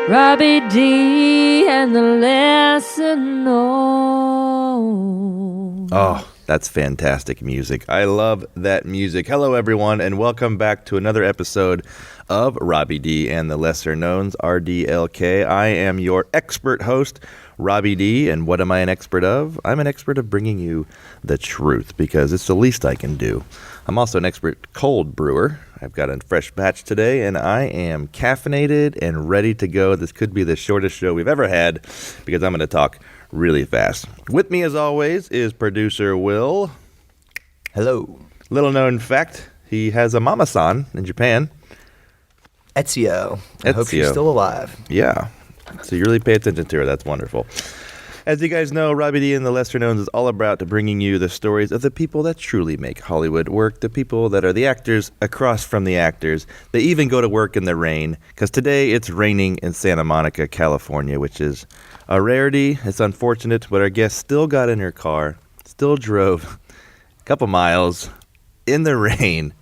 Robby D and the lesser known. Oh, that's fantastic music. I love that music. Hello, everyone, and welcome back to another episode of Robby D and the Lesser Knowns, RDLK. I am your expert host, Robby D, and what am I an expert of? I'm an expert of bringing you the truth, because it's the least I can do. I'm also an expert cold brewer. I've got a fresh batch today, and I am caffeinated and ready to go. This could be the shortest show we've ever had, because I'm going to talk really fast. With me, as always, is producer Will. Hello. Little known fact, he has a mama-san in Japan. Ezio. I hope she's still alive. Yeah. So you really pay attention to her. That's wonderful. As you guys know, Robby D and the Lesser Knowns is all about bringing you the stories of the people that truly make Hollywood work, the people that are the actors across from the actors. They even go to work in the rain, because today it's raining in Santa Monica, California, which is a rarity. It's unfortunate, but our guest still got in her car, still drove a couple miles in the rain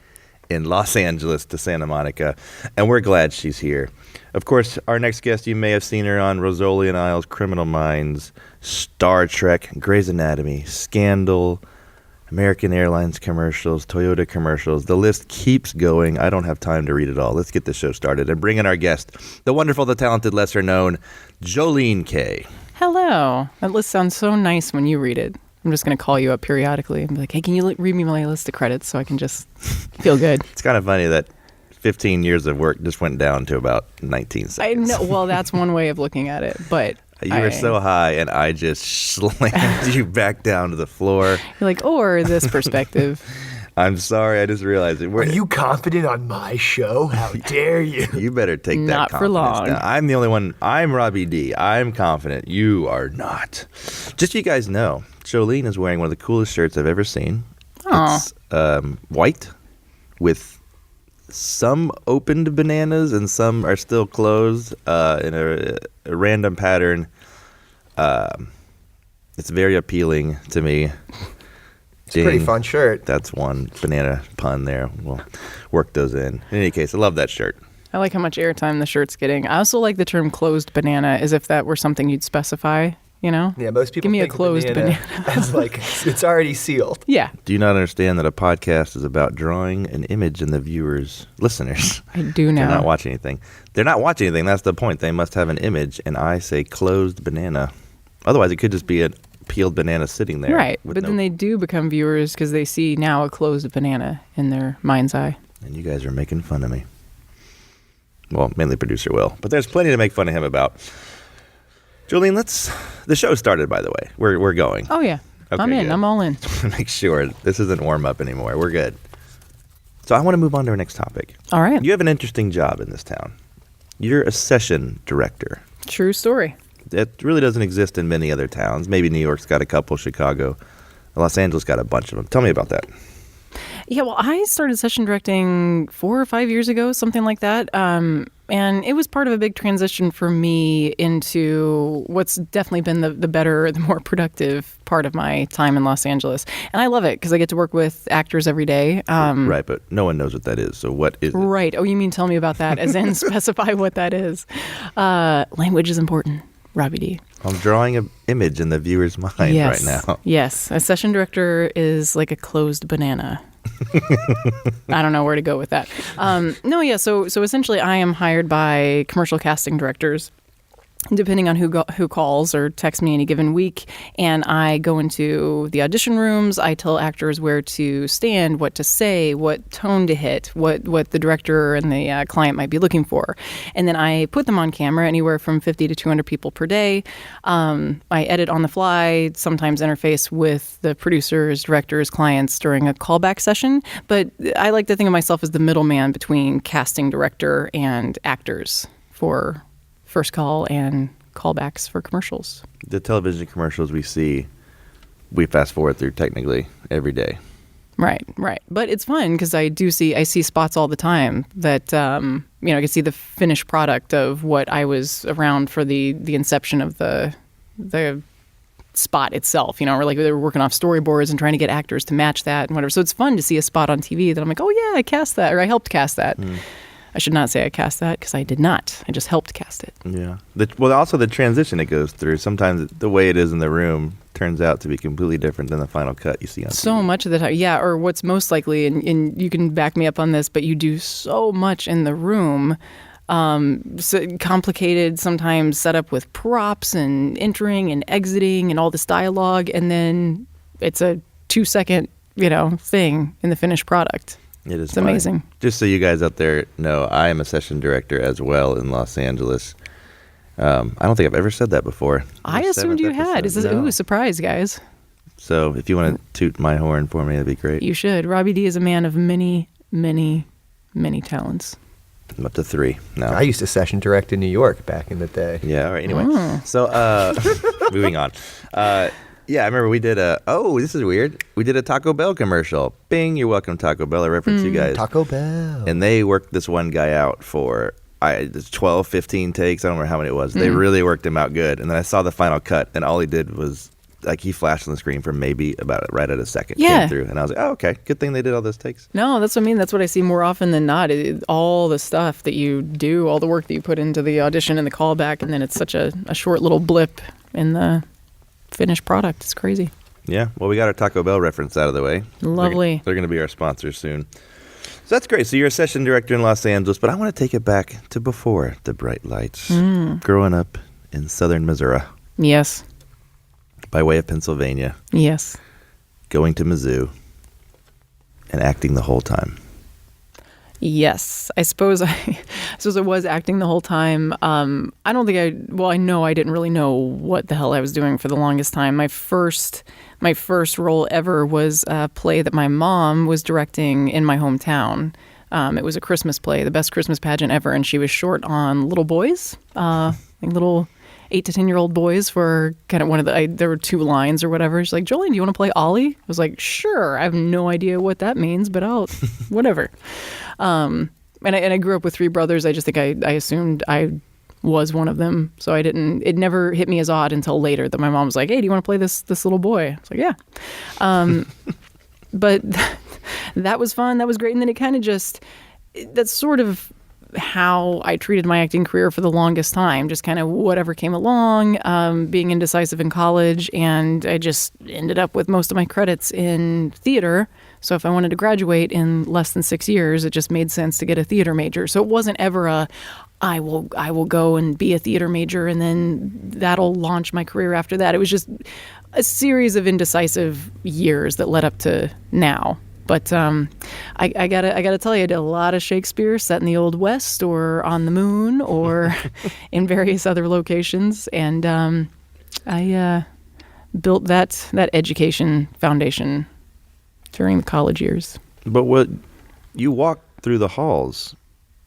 in Los Angeles to Santa Monica, and we're glad she's here. Of course, our next guest, you may have seen her on Rizzoli and Isles' Criminal Minds, Star Trek, Grey's Anatomy, Scandal, American Airlines commercials, Toyota commercials. The list keeps going. I don't have time to read it all. Let's get the show started and bring in our guest, the wonderful, the talented, lesser known, Jolene Kay. Hello. That list sounds so nice when you read it. I'm just going to call you up periodically and be like, hey, can you read me my list of credits so I can just feel good? It's kind of funny that 15 years of work just went down to about 19 seconds. I know. Well, that's one way of looking at it, but you were so high, and I just slammed you back down to the floor. You're like, or this perspective. I'm sorry, I just realized it. Are you confident on my show? How dare you? You better take that not for long. Down. I'm the only one. I'm Robby D. I'm confident. You are not. Just so you guys know, Jolene is wearing one of the coolest shirts I've ever seen. Aww. It's white with some opened bananas and some are still closed in a random pattern. It's very appealing to me. It's a pretty fun shirt. That's one banana pun there. We'll work those in. In any case, I love that shirt. I like how much airtime the shirt's getting. I also like the term closed banana, as if that were something you'd specify. You know? Yeah, most people give me think a closed banana. As like it's already sealed. Yeah. Do you not understand that a podcast is about drawing an image in the viewers, listeners? I do now. They're not watching anything. They're not watching anything. That's the point. They must have an image, and I say closed banana. Otherwise, it could just be a peeled banana sitting there. Right, but then they do become viewers because they see now a closed banana in their mind's eye. And you guys are making fun of me. Well, mainly producer Will, but there's plenty to make fun of him about. Jolene, the show started, by the way. We're going. Oh, yeah. Okay, I'm in. good. I'm all in. Make sure this isn't warm-up anymore. We're good. So I want to move on to our next topic. All right. You have an interesting job in this town. You're a session director. True story. That really doesn't exist in many other towns. Maybe New York's got a couple, Chicago. Los Angeles got a bunch of them. Tell me about that. Yeah, well, I started session directing 4 or 5 years ago, something like that. And it was part of a big transition for me into what's definitely been the better, the more productive part of my time in Los Angeles. And I love it because I get to work with actors every day. Right, but no one knows what that is. So what is it? Right. Oh, you mean tell me about that, as in specify what that is. Language is important, Robby D. I'm drawing an image in the viewer's mind right now. Yes. A session director is like a closed banana. I don't know where to go with that. So essentially I am hired by commercial casting directors, depending on who calls or texts me any given week, and I go into the audition rooms. I tell actors where to stand, what to say, what tone to hit, what the director and the client might be looking for, and then I put them on camera, anywhere from 50 to 200 people per day. I edit on the fly, sometimes interface with the producers, directors, clients during a callback session, but I like to think of myself as the middleman between casting director and actors for first call and callbacks for commercials. The television commercials we see, we fast forward through technically every day. Right. But it's fun because I see spots all the time that, I can see the finished product of what I was around for the inception of the spot itself. Or like they were working off storyboards and trying to get actors to match that and whatever. So it's fun to see a spot on TV that I'm like, oh yeah, I cast that, or I helped cast that. I should not say I cast that because I did not. I just helped cast it. Yeah. Also the transition it goes through. Sometimes the way it is in the room turns out to be completely different than the final cut you see on So TV. much of the time, yeah, or what's most likely, and you can back me up on this, but you do so much in the room, so complicated sometimes setup with props and entering and exiting and all this dialogue, and then it's a 2-second, thing in the finished product. It is It's amazing. Just so you guys out there know, I am a session director as well in Los Angeles. I don't think I've ever said that before. I assumed you had. Is this No. surprise, guys? So if you want to toot my horn for me, that'd be great. You should. Robbie D is a man of many, many, many talents. I'm up to 3 now. I used to session direct in New York back in the day. Yeah, all right, anyway. Oh. So, moving on. Yeah, I remember we did this is weird. We did a Taco Bell commercial. Bing, you're welcome, Taco Bell. I reference you guys. Taco Bell. And they worked this one guy out for 12, 15 takes. I don't remember how many it was. They really worked him out good. And then I saw the final cut, and all he did was, he flashed on the screen for maybe about right at a second. Yeah. Came through. And I was like, oh, okay. Good thing they did all those takes. No, that's what I mean. That's what I see more often than not. All the stuff that you do, all the work that you put into the audition and the callback, and then it's such a short little blip in the finished product. It's crazy. Yeah, well, we got our Taco Bell reference out of the way. Lovely. They're going to be our sponsors soon. So that's great. So you're a session director in Los Angeles, but I want to take it back to before the bright lights. Growing up in southern Missouri, Yes. by way of Pennsylvania, Yes. going to Mizzou, and acting the whole time. Yes, I suppose I was acting the whole time. I don't think I know I didn't really know what the hell I was doing for the longest time. My first role ever was a play that my mom was directing in my hometown. It was a Christmas play, the best Christmas pageant ever, and she was short on little boys, little 8 to 10-year-old boys for kind of one of there were 2 lines or whatever. She's like, Jolene, do you want to play Ollie? I was like, sure. I have no idea what that means, but I'll, whatever. And I grew up with 3 brothers. I just think I assumed I was one of them. So it never hit me as odd until later that my mom was like, hey, do you want to play this little boy? I was like, yeah. But that was fun. That was great. And then it kind of that's sort of how I treated my acting career for the longest time, just kind of whatever came along, being indecisive in college, and I just ended up with most of my credits in theater. So if I wanted to graduate in less than 6 years, it just made sense to get a theater major. So it wasn't ever I will go and be a theater major and then that'll launch my career after that. It was just a series of indecisive years that led up to now. But I gotta tell you, I did a lot of Shakespeare set in the Old West or on the moon or in various other locations, and I built that education foundation during the college years. But you walk through the halls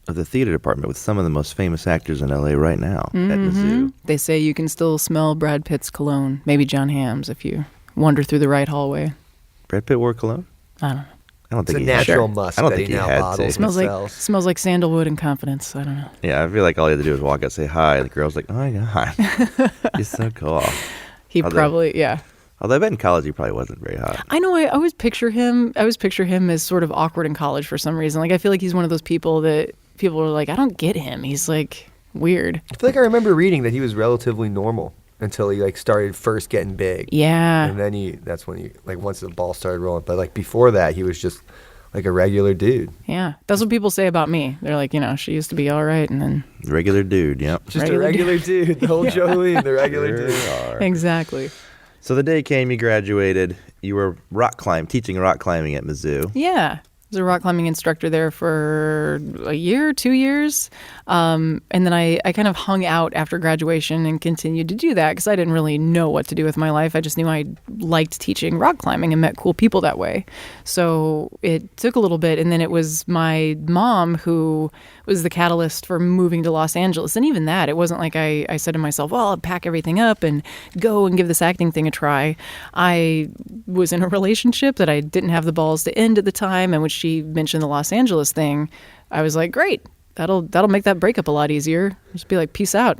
of the theater department with some of the most famous actors in LA right now at Mizzou. They say you can still smell Brad Pitt's cologne, maybe John Hamm's if you wander through the right hallway. Brad Pitt wore cologne? I don't know. I don't It's think a he had natural to. musk I don't that think he he now had to. bottles Smells and like sells. smells like sandalwood and confidence. I don't know. Yeah, I feel like all he had to do was walk out, say hi. The girl's like, oh my God, he's so cool. He Although- probably, yeah. Although I bet in college he probably wasn't very hot. I know. I always picture him as sort of awkward in college for some reason. Like I feel like he's one of those people that people are like, I don't get him. He's like weird. I feel like I remember reading that he was relatively normal until he started first getting big. Yeah. And then that's when he once the ball started rolling. But before that, he was just like a regular dude. Yeah. That's what people say about me. They're like, she used to be all right, and then Regular dude, yep. Just Regular a regular dude. The whole Jolene, the regular Sure dude. are. exactly. So the day came, you graduated. You were teaching rock climbing at Mizzou. Yeah. I was a rock climbing instructor there for a year, 2 years. And then I kind of hung out after graduation and continued to do that because I didn't really know what to do with my life. I just knew I liked teaching rock climbing and met cool people that way. So it took a little bit. And then it was my mom who was the catalyst for moving to Los Angeles. And even that, it wasn't like I said to myself, well, I'll pack everything up and go and give this acting thing a try. I was in a relationship that I didn't have the balls to end at the time. And when she mentioned the Los Angeles thing, I was like, great. That'll make that breakup a lot easier. Just be like, peace out.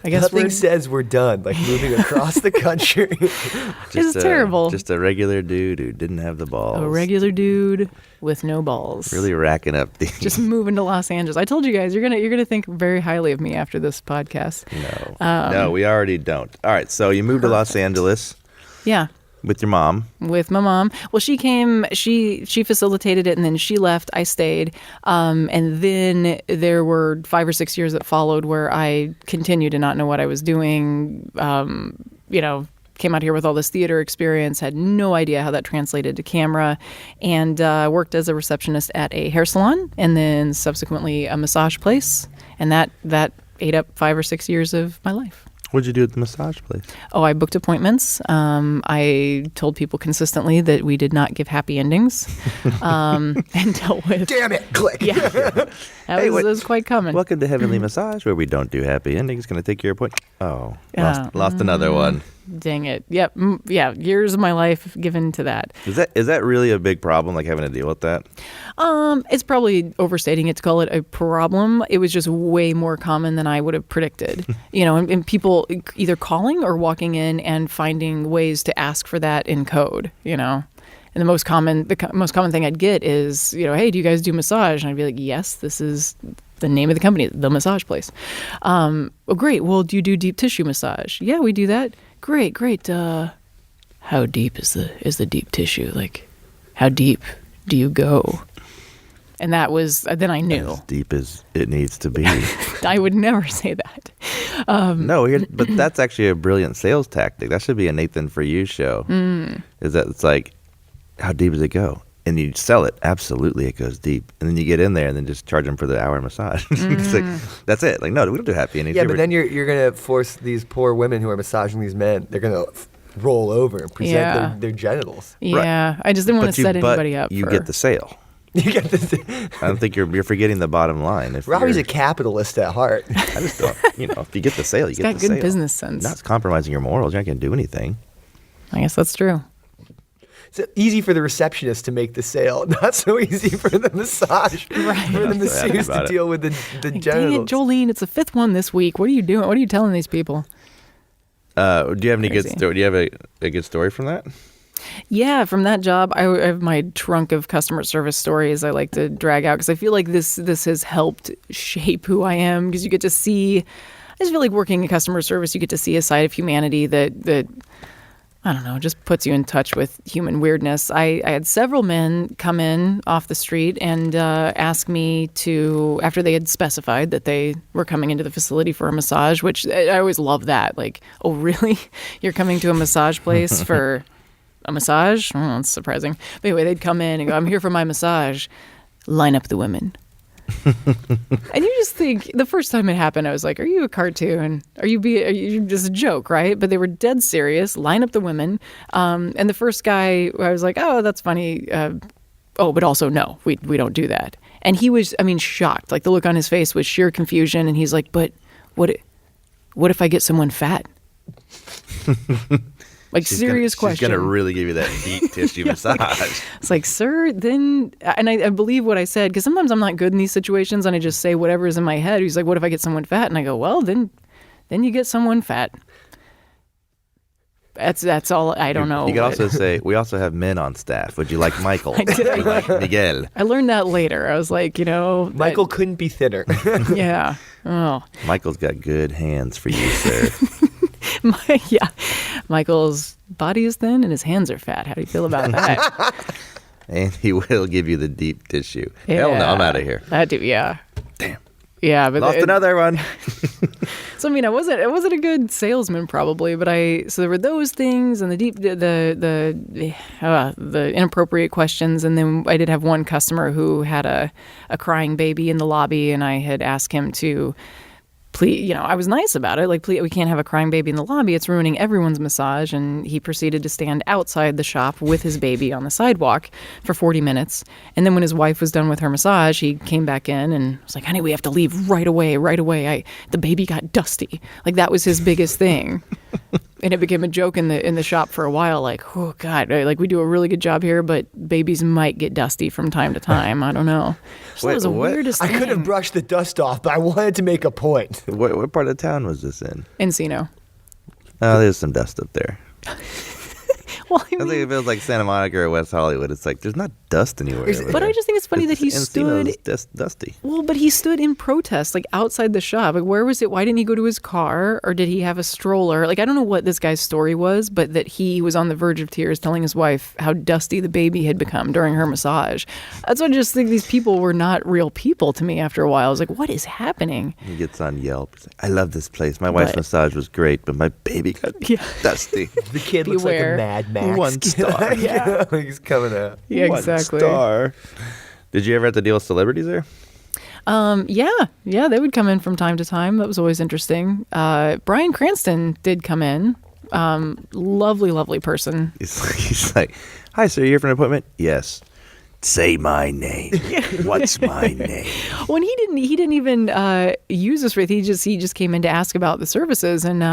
I guess Nothing says we're done, like moving across the country. It's terrible. Just a regular dude who didn't have the balls. A regular dude with no balls. Really racking up these. Just moving to Los Angeles. I told you guys you're gonna think very highly of me after this podcast. No, we already don't. All right, so you moved to Los Angeles. Yeah. With your mom. With my mom. Well, she came, she facilitated it, and then she left. I stayed. And then there were 5 or 6 years that followed where I continued to not know what I was doing. Came out here with all this theater experience, had no idea how that translated to camera, and worked as a receptionist at a hair salon, and then subsequently a massage place. And that ate up 5 or 6 years of my life. What'd you do at the massage place? Oh, I booked appointments. I told people consistently that we did not give happy endings, and dealt with. Damn it! Click. Yeah, that was quite common. Welcome to Heavenly Massage, where we don't do happy endings. Going to take your appointment. Oh, lost another one. Dang it! Yep, yeah. Years of my life given to that. Is that really a big problem? Like having to deal with that? It's probably overstating it to call it a problem. It was just way more common than I would have predicted. And people either calling or walking in and finding ways to ask for that in code. And the most common thing I'd get is, hey, do you guys do massage? And I'd be like, yes, this is the name of the company, the massage place. Oh, great. Well, do you do deep tissue massage? Yeah, we do that. Great. How deep is the deep tissue? Like, how deep do you go? And that was, then I knew. As deep as it needs to be. I would never say that. But that's actually a brilliant sales tactic. That should be a Nathan For You show. Is that it's like, how deep does it go? And you sell it. Absolutely, it goes deep. And then you get in there and then just charge them for the hour massage. It's like, that's it. Like, no, we don't do happy endings. Yeah, but then you're going to force these poor women who are massaging these men, they're going to roll over and present their genitals. Yeah, right. I just didn't want to set anybody up. You get the sale. You get the. I don't think you're forgetting the bottom line. Robby's a capitalist at heart. I just don't. If you get the sale, you get the sale. He's got good business sense. Not compromising your morals. You're not going to do anything. I guess that's true. It's easy for the receptionist to make the sale. Not so easy for the massage. Right. For the masseuse to deal with the genitals. Dang it, Jolene, it's the 5th one this week. What are you doing? What are you telling these people? Do you have any good story? Do you have a good story from that? Yeah, from that job, I have my trunk of customer service stories I like to drag out because I feel like this has helped shape who I am because you get to see, I just feel like working in customer service, you get to see a side of humanity that I don't know, just puts you in touch with human weirdness. I had several men come in off the street and ask me to, after they had specified that they were coming into the facility for a massage, which I always love that. Like, oh, really? You're coming to a massage place for a massage? Oh, that's surprising. But anyway, they'd come in and go, I'm here for my massage. Line up the women. And you just think, the first time it happened, I was like, are you a cartoon? Are you just a joke, right? But they were dead serious. Line up the women. And the first guy, I was like, oh, that's funny. But also, no, we don't do that. And he was, shocked. Like, the look on his face was sheer confusion. And he's like, but what if I get someone fat? Like, serious question. She's going to really give you that deep tissue massage. It's like, sir, then, and I believe what I said, because sometimes I'm not good in these situations, and I just say whatever is in my head. He's like, what if I get someone fat? And I go, well, then you get someone fat. That's all. I don't know. You could also say, we also have men on staff. Would you like Michael? Would you like Miguel? I learned that later. I was like, Michael couldn't be thinner. Yeah. Oh. Michael's got good hands for you, sir. Yeah. Michael's body is thin and his hands are fat. How do you feel about that? And he will give you the deep tissue. Yeah. Hell no, I'm out of here. Yeah. Damn. Yeah, but lost another one. So I wasn't a good salesman probably, but so there were those things and the inappropriate questions, and then I did have one customer who had a crying baby in the lobby, and I had asked him to please, I was nice about it. Like, please, we can't have a crying baby in the lobby. It's ruining everyone's massage. And he proceeded to stand outside the shop with his baby on the sidewalk for 40 minutes. And then when his wife was done with her massage, he came back in and was like, honey, we have to leave right away. The baby got dusty. Like, that was his biggest thing. And it became a joke in the shop for a while, like, oh God, like we do a really good job here, but babies might get dusty from time to time. I don't know. So that was the weirdest thing. I could have brushed the dust off, but I wanted to make a point. What part of town was this in? Encino. Oh, there's some dust up there. Well, I I think if it was like Santa Monica or West Hollywood, it's like there's not dust anywhere. But I just think it's funny that he stood. Encino's dusty. Well, but he stood in protest, like outside the shop. Like, where was it? Why didn't he go to his car, or did he have a stroller? Like, I don't know what this guy's story was, but that he was on the verge of tears, telling his wife how dusty the baby had become during her massage. That's why I just think these people were not real people to me. After a while, I was like, what is happening? He gets on Yelp. He's like, I love this place. My wife's massage was great, but my baby got dusty. The kid looks like a Mad Max. 1 star. Yeah, he's coming out. Yeah, exactly. 1 star. Did you ever have to deal with celebrities there? Yeah, they would come in from time to time. That was always interesting. Bryan Cranston did come in. Lovely person. He's like, hi, sir, you here for an appointment? Yes. Say my name. What's my name? When he didn't even use this phrase. He just came in to ask about the services, and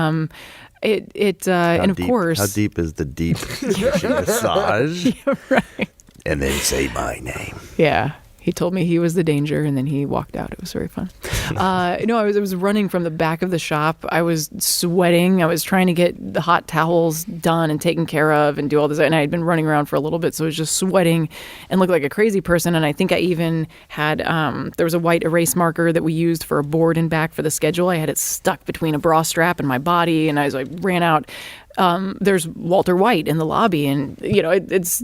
and of course, how deep is the deep massage? Yeah, right. And then say my name. Yeah. He told me he was the danger, and then he walked out. It was very fun. I was running from the back of the shop. I was sweating. I was trying to get the hot towels done and taken care of and do all this. And I had been running around for a little bit, so I was just sweating and looked like a crazy person. And I think I even had, there was a white erase marker that we used for a board and back for the schedule. I had it stuck between a bra strap and my body, and I ran out. There's Walter White in the lobby, and it's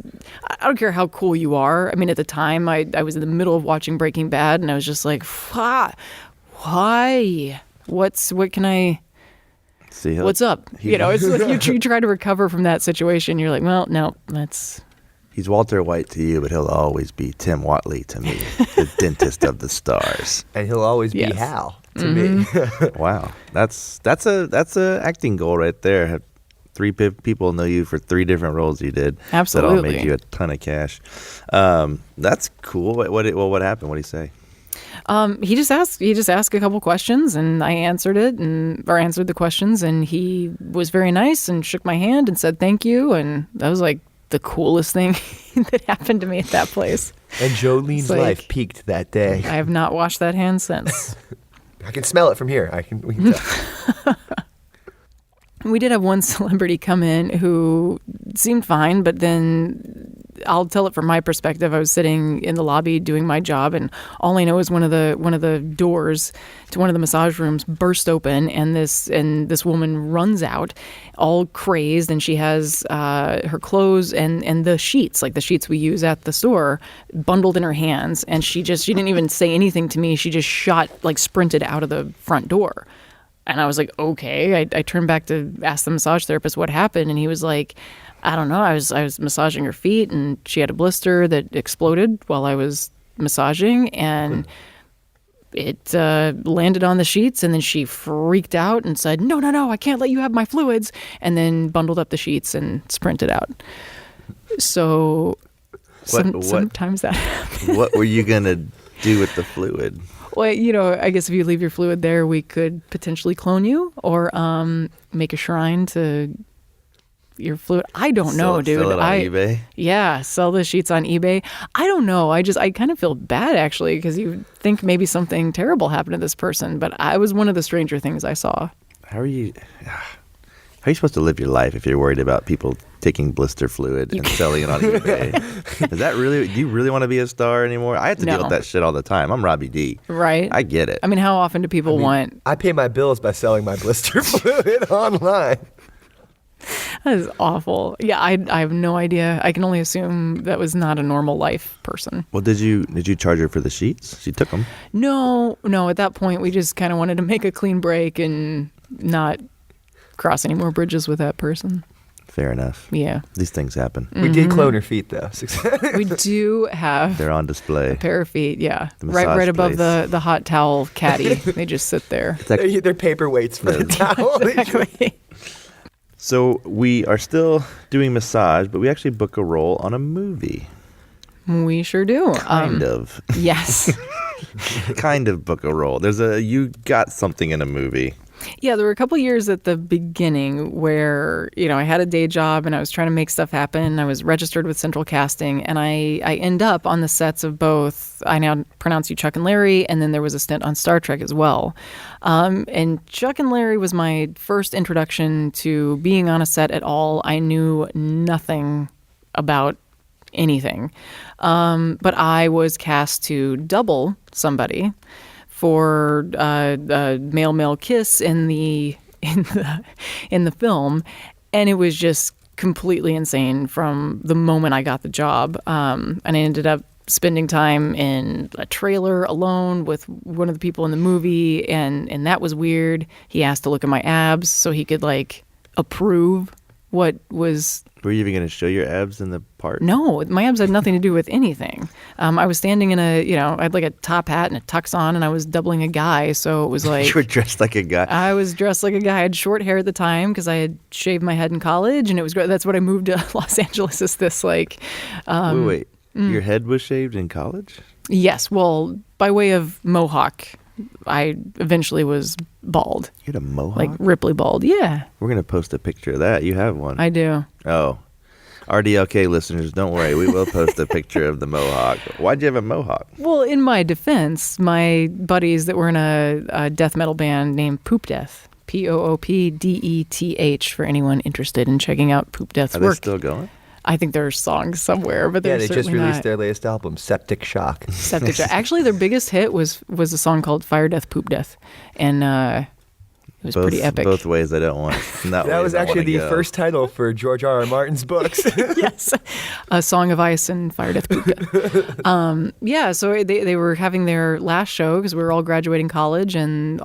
I don't care how cool you are. I mean, at the time, I was in the middle of watching Breaking Bad, and I was just like, why? What can I? See, what's up? It's like you try to recover from that situation. You're like, well, no, that's. He's Walter White to you, but he'll always be Tim Watley to me, the dentist of the stars. And he'll always be Hal to me. Wow, that's a acting goal right there. Have 3 people know you for 3 different roles you did. Absolutely. That all made you a ton of cash. That's cool. What happened? What did he say? He just asked a couple questions, and I answered the questions, and he was very nice and shook my hand and said thank you, and that was like the coolest thing that happened to me at that place. And Jolene's life peaked that day. I have not washed that hand since. I can smell it from here. We can tell. We did have one celebrity come in who seemed fine, but then I'll tell it from my perspective. I was sitting in the lobby doing my job, and all I know is one of the doors to one of the massage rooms burst open, and this woman runs out, all crazed, and she has her clothes and the sheets, like the sheets we use at the store, bundled in her hands, and she didn't even say anything to me. She just sprinted out of the front door. And I was like, okay. I turned back to ask the massage therapist what happened, and he was like, I don't know. I was massaging her feet, and she had a blister that exploded while I was massaging, and it landed on the sheets, and then she freaked out and said, no, I can't let you have my fluids, and then bundled up the sheets and sprinted out. So sometimes that happens. What were you going to do with the fluid? Well, I guess if you leave your fluid there, we could potentially clone you or make a shrine to your fluid. I don't know, dude. Sell it on eBay? Yeah, sell the sheets on eBay. I don't know. I kind of feel bad, actually, because you think maybe something terrible happened to this person. But I was one of the stranger things I saw. How are you supposed to live your life if you're worried about people taking blister fluid and selling it on eBay? Is that really? Do you really want to be a star anymore? I have to deal with that shit all the time. I'm Robby D. Right. I get it. I mean, how often do people want? I pay my bills by selling my blister fluid online. That is awful. Yeah, I have no idea. I can only assume that was not a normal life person. Well, did you charge her for the sheets? She took them. No. At that point, we just kind of wanted to make a clean break and not cross any more bridges with that person. Fair enough. Yeah. These things happen. We did clone her feet, though. We do have. They're on display. A pair of feet, yeah. Right above the hot towel caddy. They just sit there. They're paperweights for the towel. Exactly. So we are still doing massage, but we actually book a role on a movie. We sure do. Kind of. Yes. kind of book a role. You got something in a movie. Yeah, there were a couple years at the beginning where, I had a day job and I was trying to make stuff happen. I was registered with Central Casting, and I end up on the sets of both. I now pronounce you Chuck and Larry, and then there was a stint on Star Trek as well. And Chuck and Larry was my first introduction to being on a set at all. I knew nothing about anything. But I was cast to double somebody for a male kiss in the film, and it was just completely insane from the moment I got the job. And I ended up spending time in a trailer alone with one of the people in the movie, and that was weird. He asked to look at my abs so he could approve what was. Were you even going to show your abs in the part? No, my abs had nothing to do with anything. I was standing in I had a top hat and a tux on, and I was doubling a guy. So it was like. You were dressed like a guy. I was dressed like a guy. I had short hair at the time because I had shaved my head in college, and it was great. That's what I moved to Los Angeles is this wait. Your head was shaved in college? Yes. Well, by way of mohawk. I eventually was bald. You had a mohawk? Like Ripley bald, yeah. We're going to post a picture of that. You have one. I do. Oh. RDLK listeners, don't worry. We will post a picture of the mohawk. Why'd you have a mohawk? Well, in my defense, my buddies that were in a death metal band named Poop Death, Poopdeth, for anyone interested in checking out Poop Death's work. Are they still going? I think there are songs somewhere, but they certainly just released not. their latest album, Septic Shock. Septic Shock. Actually, their biggest hit was a song called Fire Death Poop Death, and it was pretty epic. Both ways I don't want. That was actually the first title for George R.R. Martin's books. Yes, A Song of Ice and Fire Death Poop Death. Yeah, so they were having their last show because we were all graduating college, and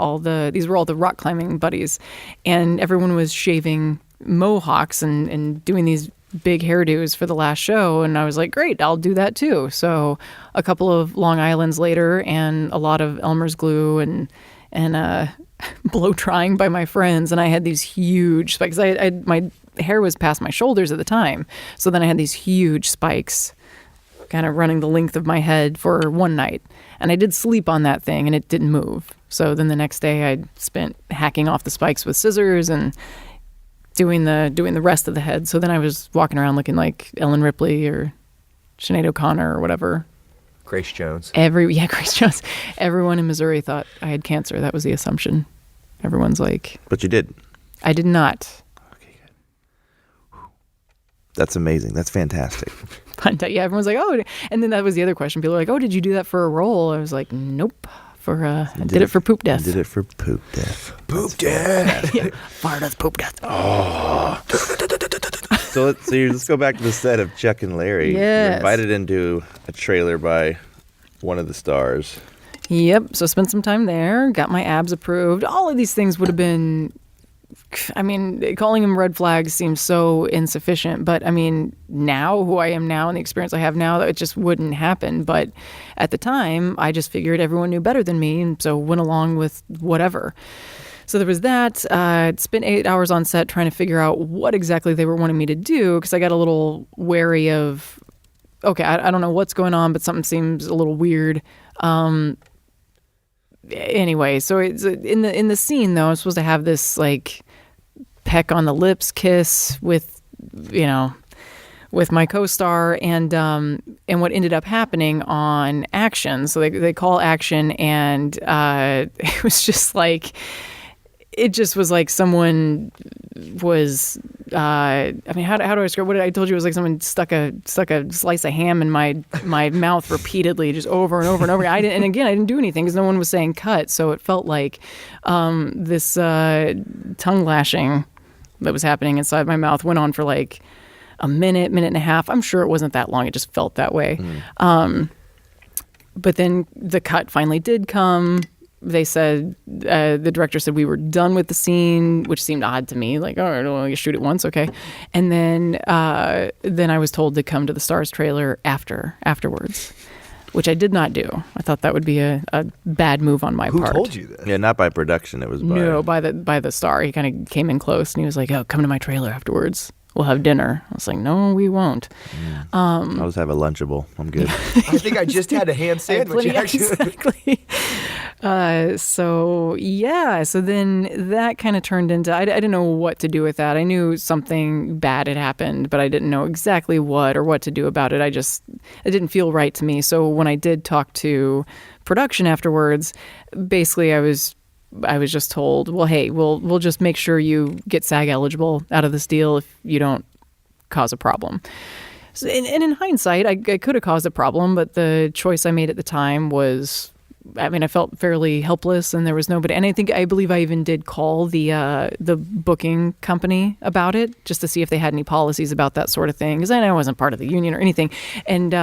these were all the rock climbing buddies, and everyone was shaving mohawks and doing these big hairdos for the last show, and I was like, great, I'll do that too. So a couple of Long Islands later and a lot of Elmer's glue and blow drying by my friends, and I had these huge spikes. My hair was past my shoulders at the time, so then I had these huge spikes kind of running the length of my head for one night, and I did sleep on that thing and it didn't move. So then the next day I spent hacking off the spikes with scissors and doing the rest of the head. So then I was walking around looking like Ellen Ripley or Sinead O'Connor or whatever. Grace Jones. Grace Jones. Everyone in Missouri thought I had cancer. That was the assumption. Everyone's like... But you did. I did not. Okay, good. That's amazing. That's fantastic. Yeah, everyone's like, oh. And then that was the other question. People were like, oh, did you do that for a role? I was like, nope. I did it for Poop Death. Did it for Poop Death. Poop Death. Yeah. Fire Death, Poop Death. Oh. So let's go back to the set of Chuck and Larry. Yes. You're invited into a trailer by one of the stars. Yep. So spent some time there. Got my abs approved. All of these things would have been... I mean, calling them red flags seems so insufficient, but I mean, now, who I am now and the experience I have now, it just wouldn't happen. But at the time, I just figured everyone knew better than me, and so went along with whatever. So there was that. Spent 8 hours on set trying to figure out what exactly they were wanting me to do, because I got a little wary of, okay, I don't know what's going on, but something seems a little weird. Anyway, so it's in the scene though, I'm supposed to have this like peck on the lips kiss with my co-star, and what ended up happening on action. So they call action, and it was just like, it just was like someone was, I mean, how do I describe what I told you? It was like someone stuck a slice of ham in my mouth repeatedly, just over and over and over. I didn't do anything because no one was saying cut. So it felt like this tongue lashing that was happening inside my mouth went on for like a minute and a half. I'm sure it wasn't that long. It just felt that way. But then the cut finally did come. They said, the director said we were done with the scene, which seemed odd to me. Like, all right, well, you shoot it once, okay. And then I was told to come to the Stars trailer afterwards, which I did not do. I thought that would be a bad move on my part. Who told you that? Yeah, not by production. It was by... No, by the Star. He kind of came in close, and he was like, oh, come to my trailer afterwards. we'll have dinner. I was like, no, we won't. I'll just have a Lunchable. I'm good. I think I just had a ham sandwich. Exactly. So then that kind of turned into, I didn't know what to do with that. I knew something bad had happened, but I didn't know exactly what or what to do about it. It didn't feel right to me. So when I did talk to production afterwards, basically I was just told, well, hey, we'll just make sure you get SAG eligible out of this deal if you don't cause a problem. So, and in hindsight, I could have caused a problem, but the choice I made at the time was, I felt fairly helpless, and there was nobody. And I believe I even did call the booking company about it just to see if they had any policies about that sort of thing, because I wasn't part of the union or anything. And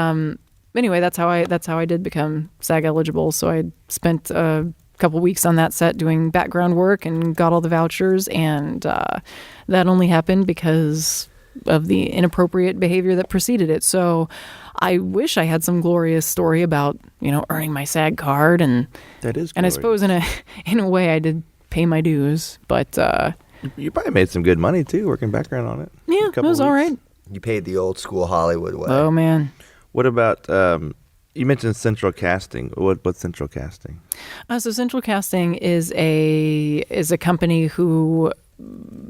anyway, that's how I did become SAG eligible. So I spent a couple weeks on that set doing background work and got all the vouchers, and that only happened because of the inappropriate behavior that preceded it. So I wish I had some glorious story about, earning my SAG card, and that is glorious. And I suppose in a way I did pay my dues, but you probably made some good money too working background on it. Yeah, it was all right. You paid the old school Hollywood way. Oh man. What about you mentioned central casting. What's central casting? So central casting is a company who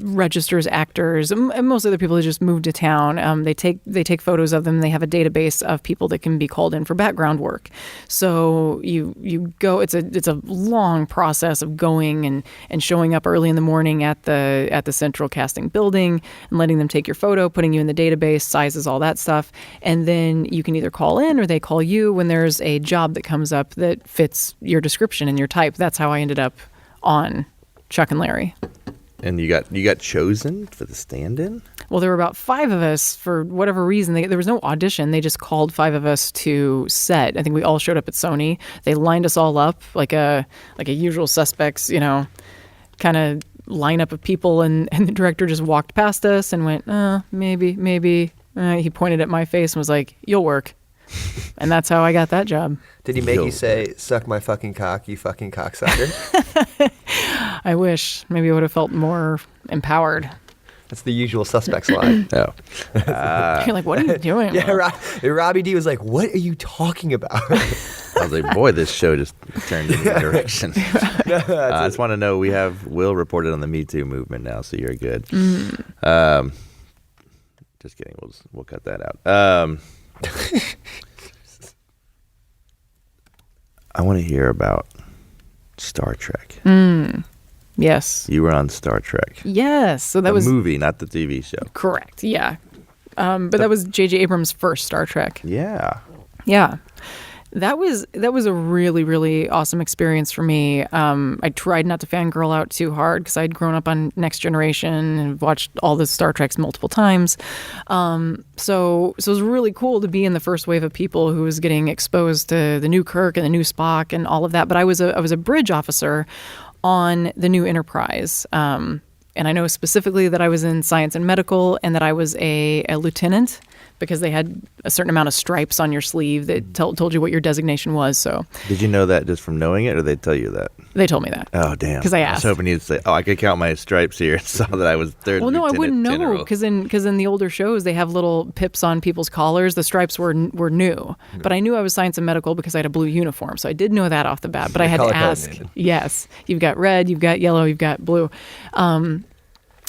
registers actors and most other people who just moved to town. They take photos of them. They have a database of people that can be called in for background work. So you go. It's a long process of going and showing up early in the morning at the central casting building and letting them take your photo, putting you in the database, sizes, all that stuff, and then you can either call in or they call you when there's a job that comes up that fits your description and your type. That's how I ended up on Chuck and Larry. And you got chosen for the stand-in? Well, there were about 5 of us for whatever reason. There was no audition. They just called 5 of us to set. I think we all showed up at Sony. They lined us all up like a usual suspects, kind of lineup of people. And the director just walked past us and went, maybe. He pointed at my face and was like, "You'll work." And that's how I got that job. Did he make you say, "Suck my fucking cock, you fucking cocksucker"? I wish. Maybe I would have felt more empowered. That's the usual suspects line. Oh. You're like, what are you doing? Yeah, Robbie D was like, "What are you talking about?" I was like, boy, this show just turned in a direction. I just want to know, we have Will reported on the Me Too movement now, so you're good. Just kidding. We'll cut that out. I want to hear about Star Trek. Yes. You were on Star Trek. Yes. So that the was movie, not the TV show. Correct. Yeah. But that was J.J. Abrams' first Star Trek. Yeah. Yeah. That was a really, really awesome experience for me. I tried not to fangirl out too hard because I'd grown up on Next Generation and watched all the Star Treks multiple times. So it was really cool to be in the first wave of people who was getting exposed to the new Kirk and the new Spock and all of that. But I was a bridge officer on the new Enterprise. And I know specifically that I was in science and medical and that I was a lieutenant, because they had a certain amount of stripes on your sleeve that told you what your designation was. So, did you know that just from knowing it, or they tell you that? They told me that. Oh, damn. Because I asked. I was hoping you'd say, "Oh, I could count my stripes here," and saw that I was third. Well, no, I wouldn't know, because in the older shows they have little pips on people's collars. The stripes were new, but I knew I was science and medical because I had a blue uniform, so I did know that off the bat. But I had to ask. Yes, you've got red, you've got yellow, you've got blue.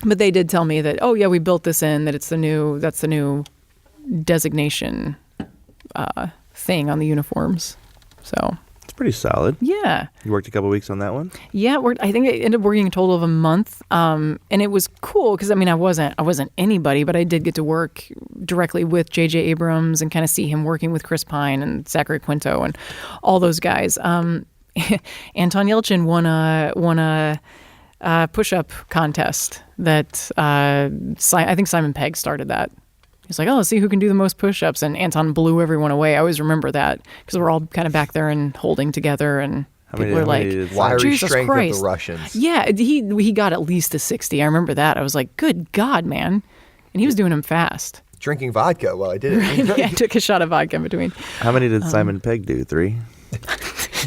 But they did tell me that, oh yeah, we built this in, that that's the new designation thing on the uniforms. So it's pretty solid. Yeah. You worked a couple weeks on that one? Yeah, I think I ended up working a total of a month. And it was cool because I wasn't anybody, but I did get to work directly with J.J. Abrams and kind of see him working with Chris Pine and Zachary Quinto and all those guys. Anton Yelchin won a push-up contest that I think Simon Pegg started that. He's like, "Oh, let's see who can do the most push-ups," and Anton blew everyone away. I always remember that because we're all kind of back there and holding together, and people were like, "Wiry Jesus strength Christ." of the Russians. Yeah, he got at least a 60. I remember that. I was like, "Good God, man!" And he was doing them fast. Drinking vodka while I did it. Right? Yeah, I took a shot of vodka in between. How many did Simon Pegg do? 3?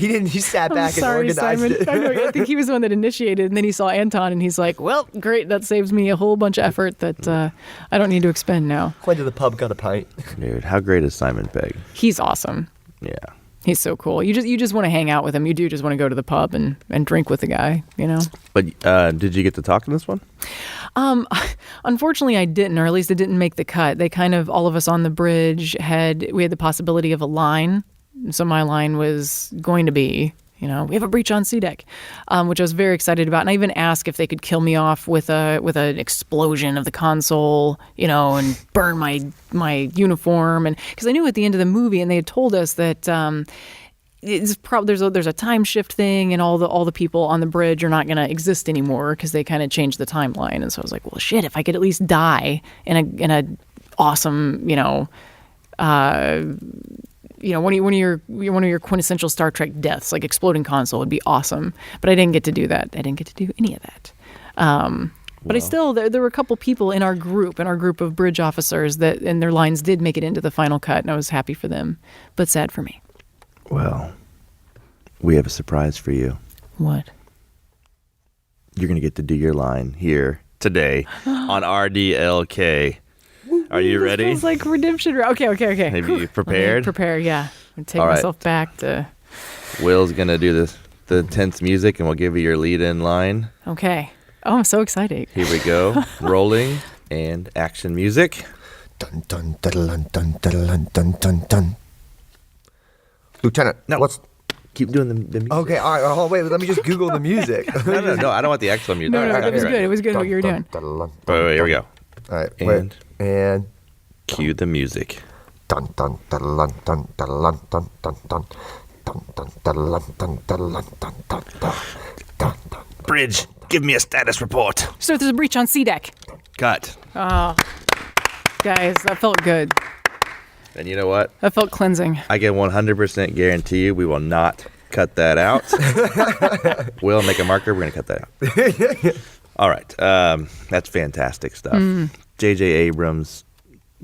He didn't. He sat I'm back sorry, and organized Simon. it. I know, I think he was the one that initiated, and then he saw Anton, and he's like, well, great, that saves me a whole bunch of effort that I don't need to expend now. Went to the pub, got a pint. Dude, how great is Simon Pegg? He's awesome. Yeah. He's so cool. You just want to hang out with him. You do just want to go to the pub and drink with the guy, you know? But did you get to talk in this one? Unfortunately, I didn't, or at least it didn't make the cut. They kind of, all of us on the bridge we had the possibility of a line. So my line was going to be, we have a breach on C deck, which I was very excited about. And I even asked if they could kill me off with an explosion of the console, and burn my uniform. And because I knew at the end of the movie, and they had told us that it's probably there's a time shift thing, and all the people on the bridge are not going to exist anymore because they kind of changed the timeline. And so I was like, well, shit, if I could at least die in a awesome, one of your quintessential Star Trek deaths, like exploding console, would be awesome. But I didn't get to do that. I didn't get to do any of that. But I still, there were a couple people in our group of bridge officers and their lines did make it into the final cut, and I was happy for them, but sad for me. Well, we have a surprise for you. What? You're going to get to do your line here today on RDLK. Are you ready? Feels like redemption. Okay. Have you prepared? Prepare, yeah. I'm take All right. myself back to... Will's going to do the tense music, and we'll give you your lead-in line. Okay. Oh, I'm so excited. Here we go. Rolling and action music. Dun dun dun dun dun dun dun dun. Lieutenant, No. what's... Keep doing the music. Okay, all right. Oh, wait. Let me just Google the music. No. I don't want the actual music. No, All right, that was you're good. right. It was good what you were doing. Wait, here we go. All right, And- and Cue the music. dun dun dun dun dun dun dun dun dun dun dun dun dun dun dun dun dun. Bridge, give me a status report. So there's a breach on C deck. Cut. Oh, guys, that felt good. And you know what? That felt cleansing. I can 100% guarantee you we will not cut that out. We'll make a marker. We're going to cut that out. All right. That's fantastic stuff. J.J. Abrams,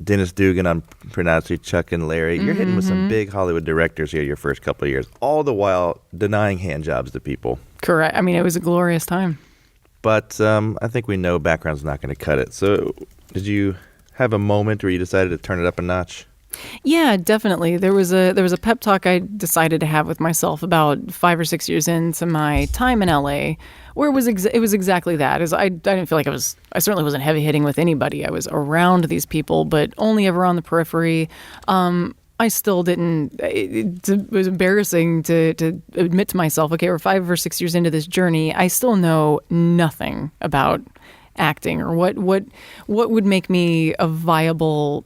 Dennis Dugan, I'm pronouncing Chuck and Larry. You're hitting with some big Hollywood directors here your first couple of years, all the while denying hand jobs to people. Correct. I mean, it was a glorious time. But I think we know background's not going to cut it. So did you have a moment where you decided to turn it up a notch? Yeah, definitely. There was a pep talk I decided to have with myself about 5 or 6 years into my time in LA, where it was exactly that. I didn't feel like I certainly wasn't heavy hitting with anybody. I was around these people, but only ever on the periphery. I still didn't. It was embarrassing to admit to myself, okay, we're 5 or 6 years into this journey. I still know nothing about acting or what would make me a viable,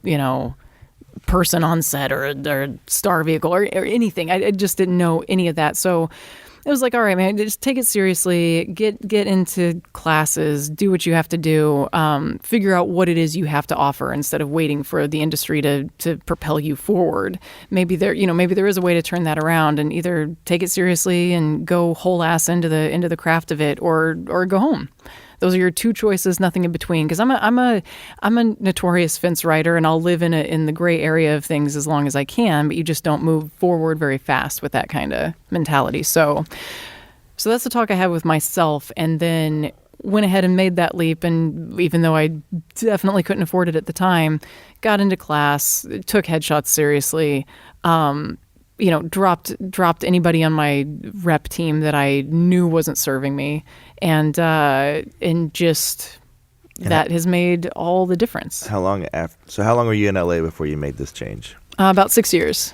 person on set or star vehicle or anything. I just didn't know any of that. So it was like, all right, man, just take it seriously, get into classes, do what you have to do, figure out what it is you have to offer instead of waiting for the industry to propel you forward. Maybe there is a way to turn that around and either take it seriously and go whole ass into the craft of it or go home. Those are your two choices, nothing in between. Because I'm a notorious fence rider, and I'll live in the gray area of things as long as I can. But you just don't move forward very fast with that kind of mentality. So that's the talk I had with myself, and then went ahead and made that leap. And even though I definitely couldn't afford it at the time, got into class, took headshots seriously. Dropped anybody on my rep team that I knew wasn't serving me, and just that has made all the difference. How long were you in LA before you made this change? About 6 years.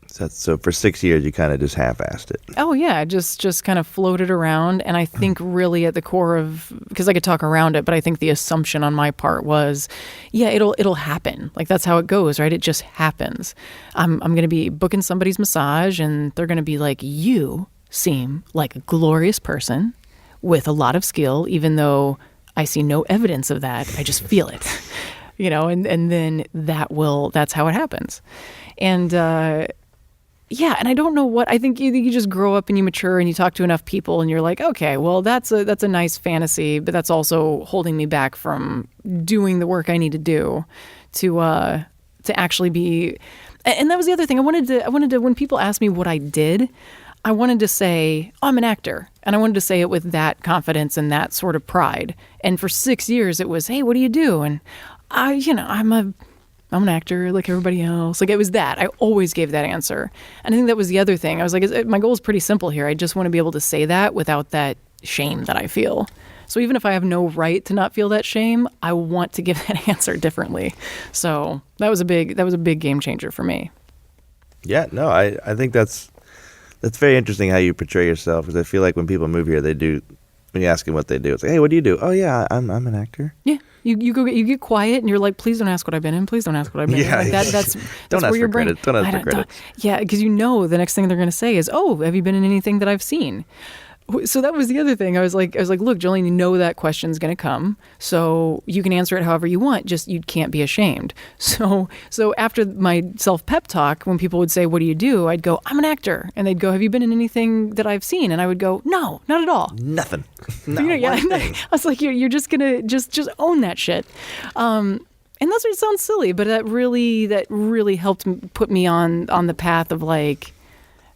So for 6 years, you kind of just half-assed it. Oh yeah, just kind of floated around, and I think really at the core of, because I could talk around it, but I think the assumption on my part was, yeah, it'll happen. Like that's how it goes, right? It just happens. I'm going to be booking somebody's massage, and they're going to be like, you seem like a glorious person with a lot of skill, even though I see no evidence of that. I just feel it, and then that's how it happens, and. Yeah, and I don't know what, I think you just grow up and you mature and you talk to enough people and you're like, okay, well, that's a nice fantasy, but that's also holding me back from doing the work I need to do to actually be, And that was the other thing. I wanted to, when people asked me what I did, I wanted to say, oh, I'm an actor. And I wanted to say it with that confidence and that sort of pride. And for 6 years, it was, hey, what do you do? And I'm an actor like everybody else. Like, it was that. I always gave that answer. And I think that was the other thing. I was like, my goal is pretty simple here. I just want to be able to say that without that shame that I feel. So even if I have no right to not feel that shame, I want to give that answer differently. So that was a big game changer for me. Yeah, no, I think that's very interesting how you portray yourself, because I feel like when people move here, they do, when you ask them what they do, it's like, hey, what do you do? Oh yeah, I'm an actor. Yeah. You get quiet and you're like, please don't ask what I've been in. Please don't ask what I've been in. Like that's don't ask where your for brain. credit. Don't ask for credit. Yeah, because the next thing they're going to say is, oh, have you been in anything that I've seen? So that was the other thing. I was like, look, Jolene, you know that question's going to come, so you can answer it however you want. Just you can't be ashamed. So after my self-pep talk, when people would say, "What do you do?" I'd go, "I'm an actor," and they'd go, "Have you been in anything that I've seen?" And I would go, "No, not at all. Nothing. I was like, you're just gonna just own that shit. And that's what sounds silly, but that really helped put me on the path of like.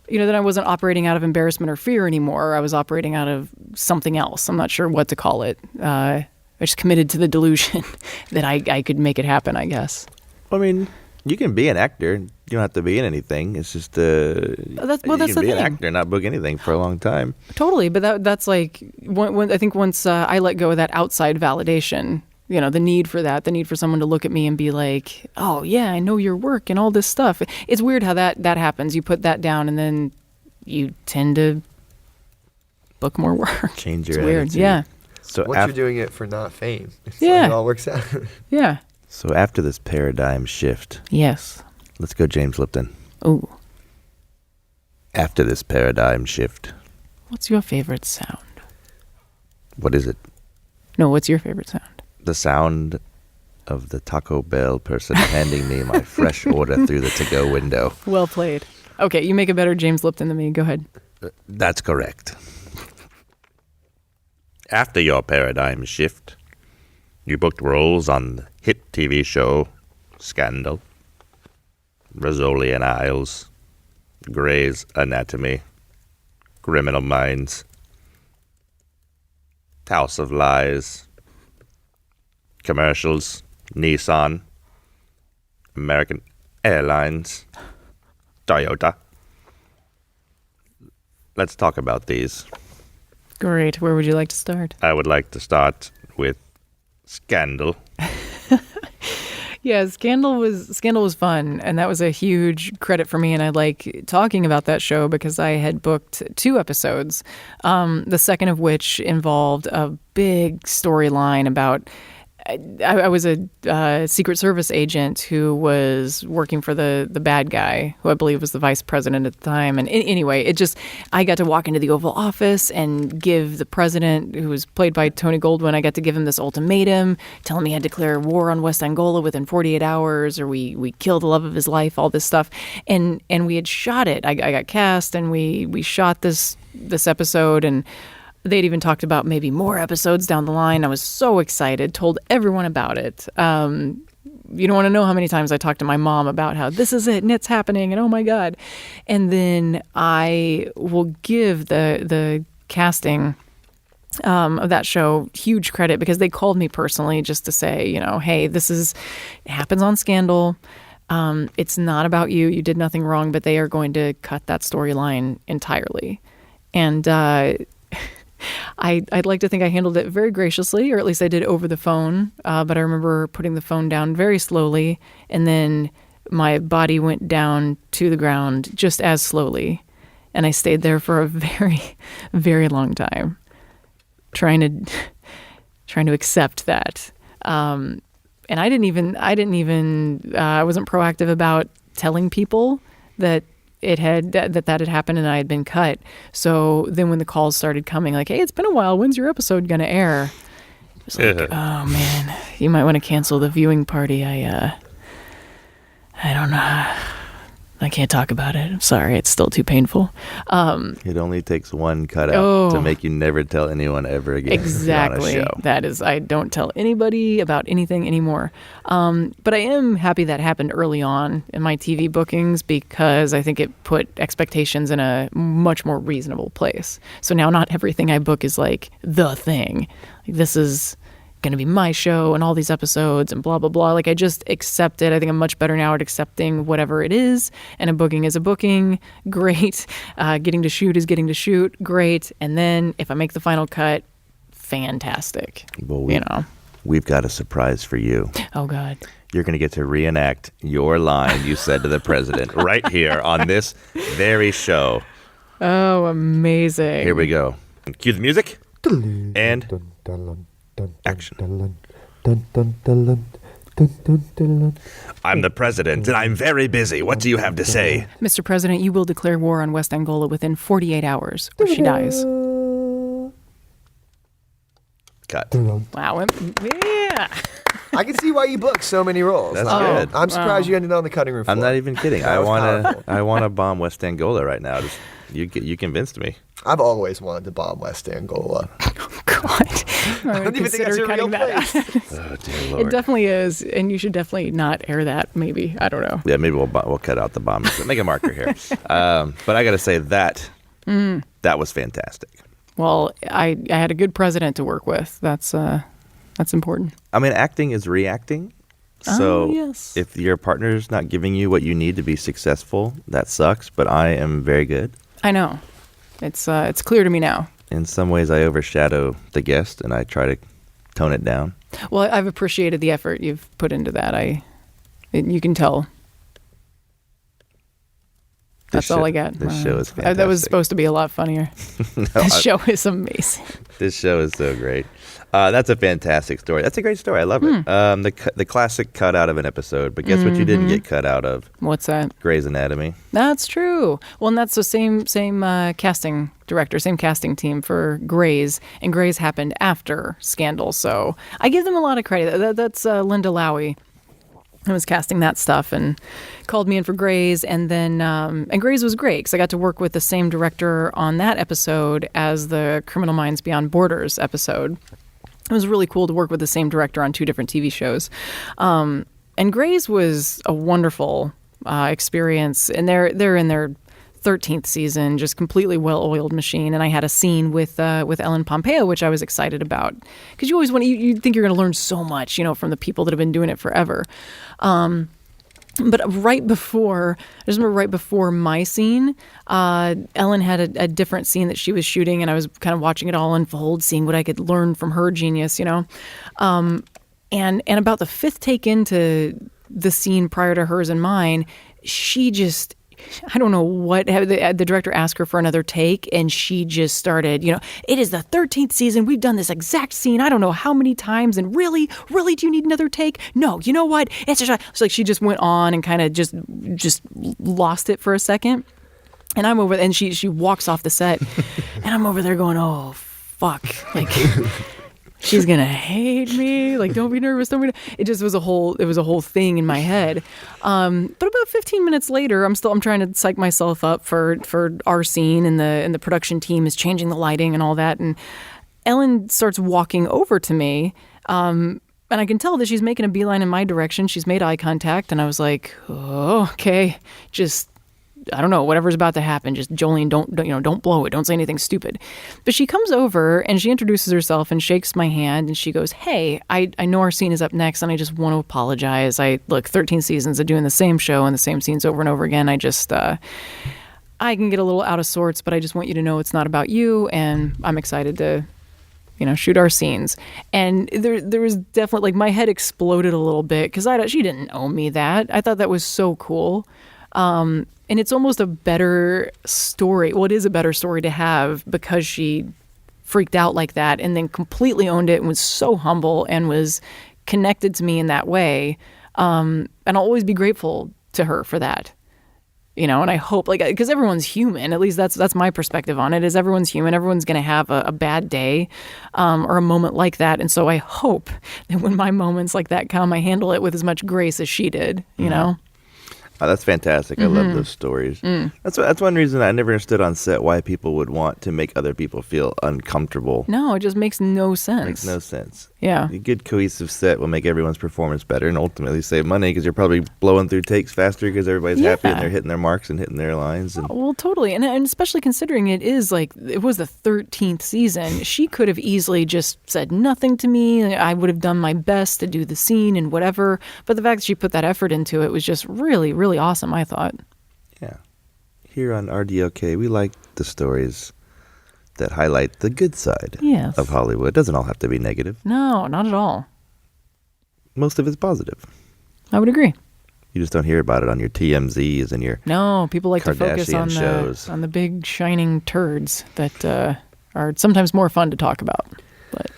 Then I wasn't operating out of embarrassment or fear anymore. I was operating out of something else. I'm not sure what to call it. I just committed to the delusion that I could make it happen, I guess. I mean, you can be an actor. You don't have to be in anything. It's just you can be an actor, not book anything for a long time. Totally, but that's like when I think once I let go of that outside validation. The need for someone to look at me and be like, oh, yeah, I know your work and all this stuff. It's weird how that happens. You put that down and then you tend to book more work. Change your attitude. Weird, yeah. So you're doing it for not fame. It's yeah. Like it all works out. Yeah. So after this paradigm shift. Yes. Let's go James Lipton. Ooh. After this paradigm shift. What's your favorite sound? What is it? No, what's your favorite sound? The sound of the Taco Bell person handing me my fresh order through the to-go window. Well played. Okay, you make a better James Lipton than me. Go ahead. That's correct. After your paradigm shift, you booked roles on the hit TV show Scandal, Rizzoli and Isles, Grey's Anatomy, Criminal Minds, House of Lies, commercials, Nissan, American Airlines, Toyota. Let's talk about these. Great. Where would you like to start? I would like to start with Scandal. Yeah, Scandal was fun, and that was a huge credit for me, and I like talking about that show because I had booked 2 episodes, the second of which involved a big storyline about I was a Secret Service agent who was working for the bad guy, who I believe was the vice president at the time. And anyway, I got to walk into the Oval Office and give the president, who was played by Tony Goldwyn, I got to give him this ultimatum, tell him he had to declare war on West Angola within 48 hours, or we kill the love of his life, all this stuff. And we had shot it. I got cast, and we shot this episode, and they'd even talked about maybe more episodes down the line. I was so excited, told everyone about it. You don't want to know how many times I talked to my mom about how this is it and it's happening and oh my God. And then I will give the casting of that show huge credit because they called me personally just to say, hey, it happens on Scandal. It's not about you. You did nothing wrong, but they are going to cut that storyline entirely. And I'd like to think I handled it very graciously, or at least I did over the phone. But I remember putting the phone down very slowly, and then my body went down to the ground just as slowly. And I stayed there for a very, very long time, trying to accept that. And I wasn't proactive about telling people that that had happened and I had been cut. So then when the calls started coming, like, hey, it's been a while. When's your episode going to air? It was like, oh man, you might want to cancel the viewing party. I don't know. I can't talk about it. I'm sorry. It's still too painful. It only takes one cutout to make you never tell anyone ever again. Exactly. On a show. That is, I don't tell anybody about anything anymore. But I am happy that happened early on in my TV bookings because I think it put expectations in a much more reasonable place. So now not everything I book is like the thing. Like, this is going to be my show and all these episodes and blah, blah, blah. Like, I just accept it. I think I'm much better now at accepting whatever it is. And a booking is a booking. Great. Getting to shoot is getting to shoot. Great. And then if I make the final cut, fantastic. Well, we've got a surprise for you. Oh, God. You're going to get to reenact your line you said to the president right here on this very show. Oh, amazing. Here we go. Cue the music. And action. I'm the president, and I'm very busy. What do you have to say? Mr. President, you will declare war on West Angola within 48 hours, or she dies. Cut. Wow. Yeah. I can see why you booked so many roles. That's good. I'm surprised you ended on the cutting room floor. I'm not even kidding. I want to bomb West Angola right now. You convinced me. I've always wanted to bomb West Angola. Oh, God. I don't even think that's a real place. Oh, dear Lord. It definitely is, and you should definitely not air that, maybe. I don't know. Yeah, maybe we'll cut out the bomb. Make a marker here. But I got to say that was fantastic. Well, I had a good president to work with. That's important. I mean, acting is reacting. So yes. if your partner's not giving you what you need to be successful, that sucks. But I am very good. I know. It's clear to me now. In some ways, I overshadow the guest, and I try to tone it down. Well, I've appreciated the effort you've put into that. You can tell. That's all I got. This show is fantastic. That was supposed to be a lot funnier. This show is amazing. This show is so great. That's a fantastic story. That's a great story. I love it. The classic cut out of an episode. But guess what you didn't get cut out of? What's that? Grey's Anatomy. That's true. Well, and that's the same casting director, same casting team for Grey's. And Grey's happened after Scandal. So I give them a lot of credit. That's Linda Lowy. I was casting that stuff and called me in for Grey's, and then and Grey's was great because I got to work with the same director on that episode as the Criminal Minds Beyond Borders episode. It was really cool to work with the same director on two different TV shows, and Grey's was a wonderful experience, and they're in their 13th season, just completely well-oiled machine. And I had a scene with Ellen Pompeo, which I was excited about because you always you think you're going to learn so much, from the people that have been doing it forever. But I just remember right before my scene, Ellen had a different scene that she was shooting, and I was kind of watching it all unfold, seeing what I could learn from her genius, And about the fifth take into the scene prior to hers and mine, she just, I don't know what, the director asked her for another take, and she just started, it is the 13th season. We've done this exact scene I don't know how many times, and really do you need another take? No, you know what? It's like she just went on and kind of just lost it for a second. And I'm over, and she walks off the set, and I'm over there going, oh, fuck. Like, she's gonna hate me. Like, don't be nervous. It just was a whole thing in my head. But about 15 minutes later, I'm trying to psych myself up for our scene, and the production team is changing the lighting and all that. And Ellen starts walking over to me, and I can tell that she's making a beeline in my direction. She's made eye contact, and I was like, oh, okay, just, I don't know, whatever's about to happen. Just, Jolene, don't blow it. Don't say anything stupid. But she comes over and she introduces herself and shakes my hand, and she goes, hey, I know our scene is up next, and I just want to apologize. Look, 13 seasons of doing the same show and the same scenes over and over again. I just, I can get a little out of sorts, but I just want you to know it's not about you, and I'm excited to, shoot our scenes. And there was definitely, like, my head exploded a little bit because she didn't owe me that. I thought that was so cool. And it's almost a better story. Well, it is a better story to have because she freaked out like that and then completely owned it and was so humble and was connected to me in that way. And I'll always be grateful to her for that. And I hope, because everyone's human, at least that's my perspective on it, is everyone's human. Everyone's going to have a bad day or a moment like that. And so I hope that when my moments like that come, I handle it with as much grace as she did, Oh, that's fantastic. I love those stories. That's one reason I never understood on set why people would want to make other people feel uncomfortable. No, it just makes no sense. Makes no sense. Yeah. A good cohesive set will make everyone's performance better and ultimately save money because you're probably blowing through takes faster because everybody's happy and they're hitting their marks and hitting their lines. And well, totally. And especially considering it was the 13th season, she could have easily just said nothing to me. I would have done my best to do the scene and whatever. But the fact that she put that effort into it was just really, really awesome, I thought. Yeah. Here on RDOK, we like the stories that highlight the good side of Hollywood. It doesn't all have to be negative. No, not at all. Most of it's positive. I would agree. You just don't hear about it on your TMZs and your No, people like to focus Kardashian on the big shining turds that are sometimes more fun to talk about, but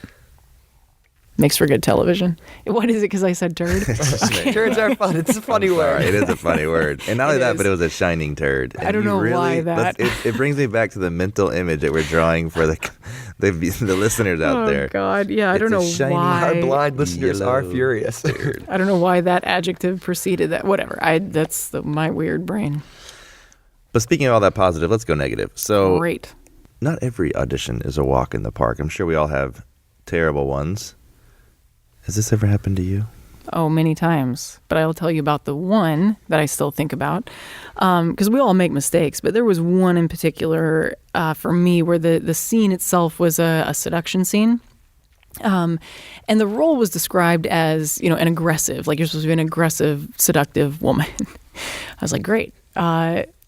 makes for good television. What is it? Because I said turd. Okay. Turds are fun. It's a funny word. It is a funny word. And not only that, but it was a shining turd. I don't know why that. It brings me back to the mental image that we're drawing for the listeners out there. Oh, God. Yeah, I don't know why. Our blind listeners are yellow furious. I don't know why that adjective preceded that. Whatever. That's my weird brain. But speaking of all that positive, let's go negative. So, Great. Not every audition is a walk in the park. I'm sure we all have terrible ones. Has this ever happened to you? Oh, many times. But I'll tell you about the one that I still think about. Because we all make mistakes. But there was one in particular for me where the scene itself was a seduction scene. And the role was described as, an aggressive, like you're supposed to be an aggressive, seductive woman. I was like, great.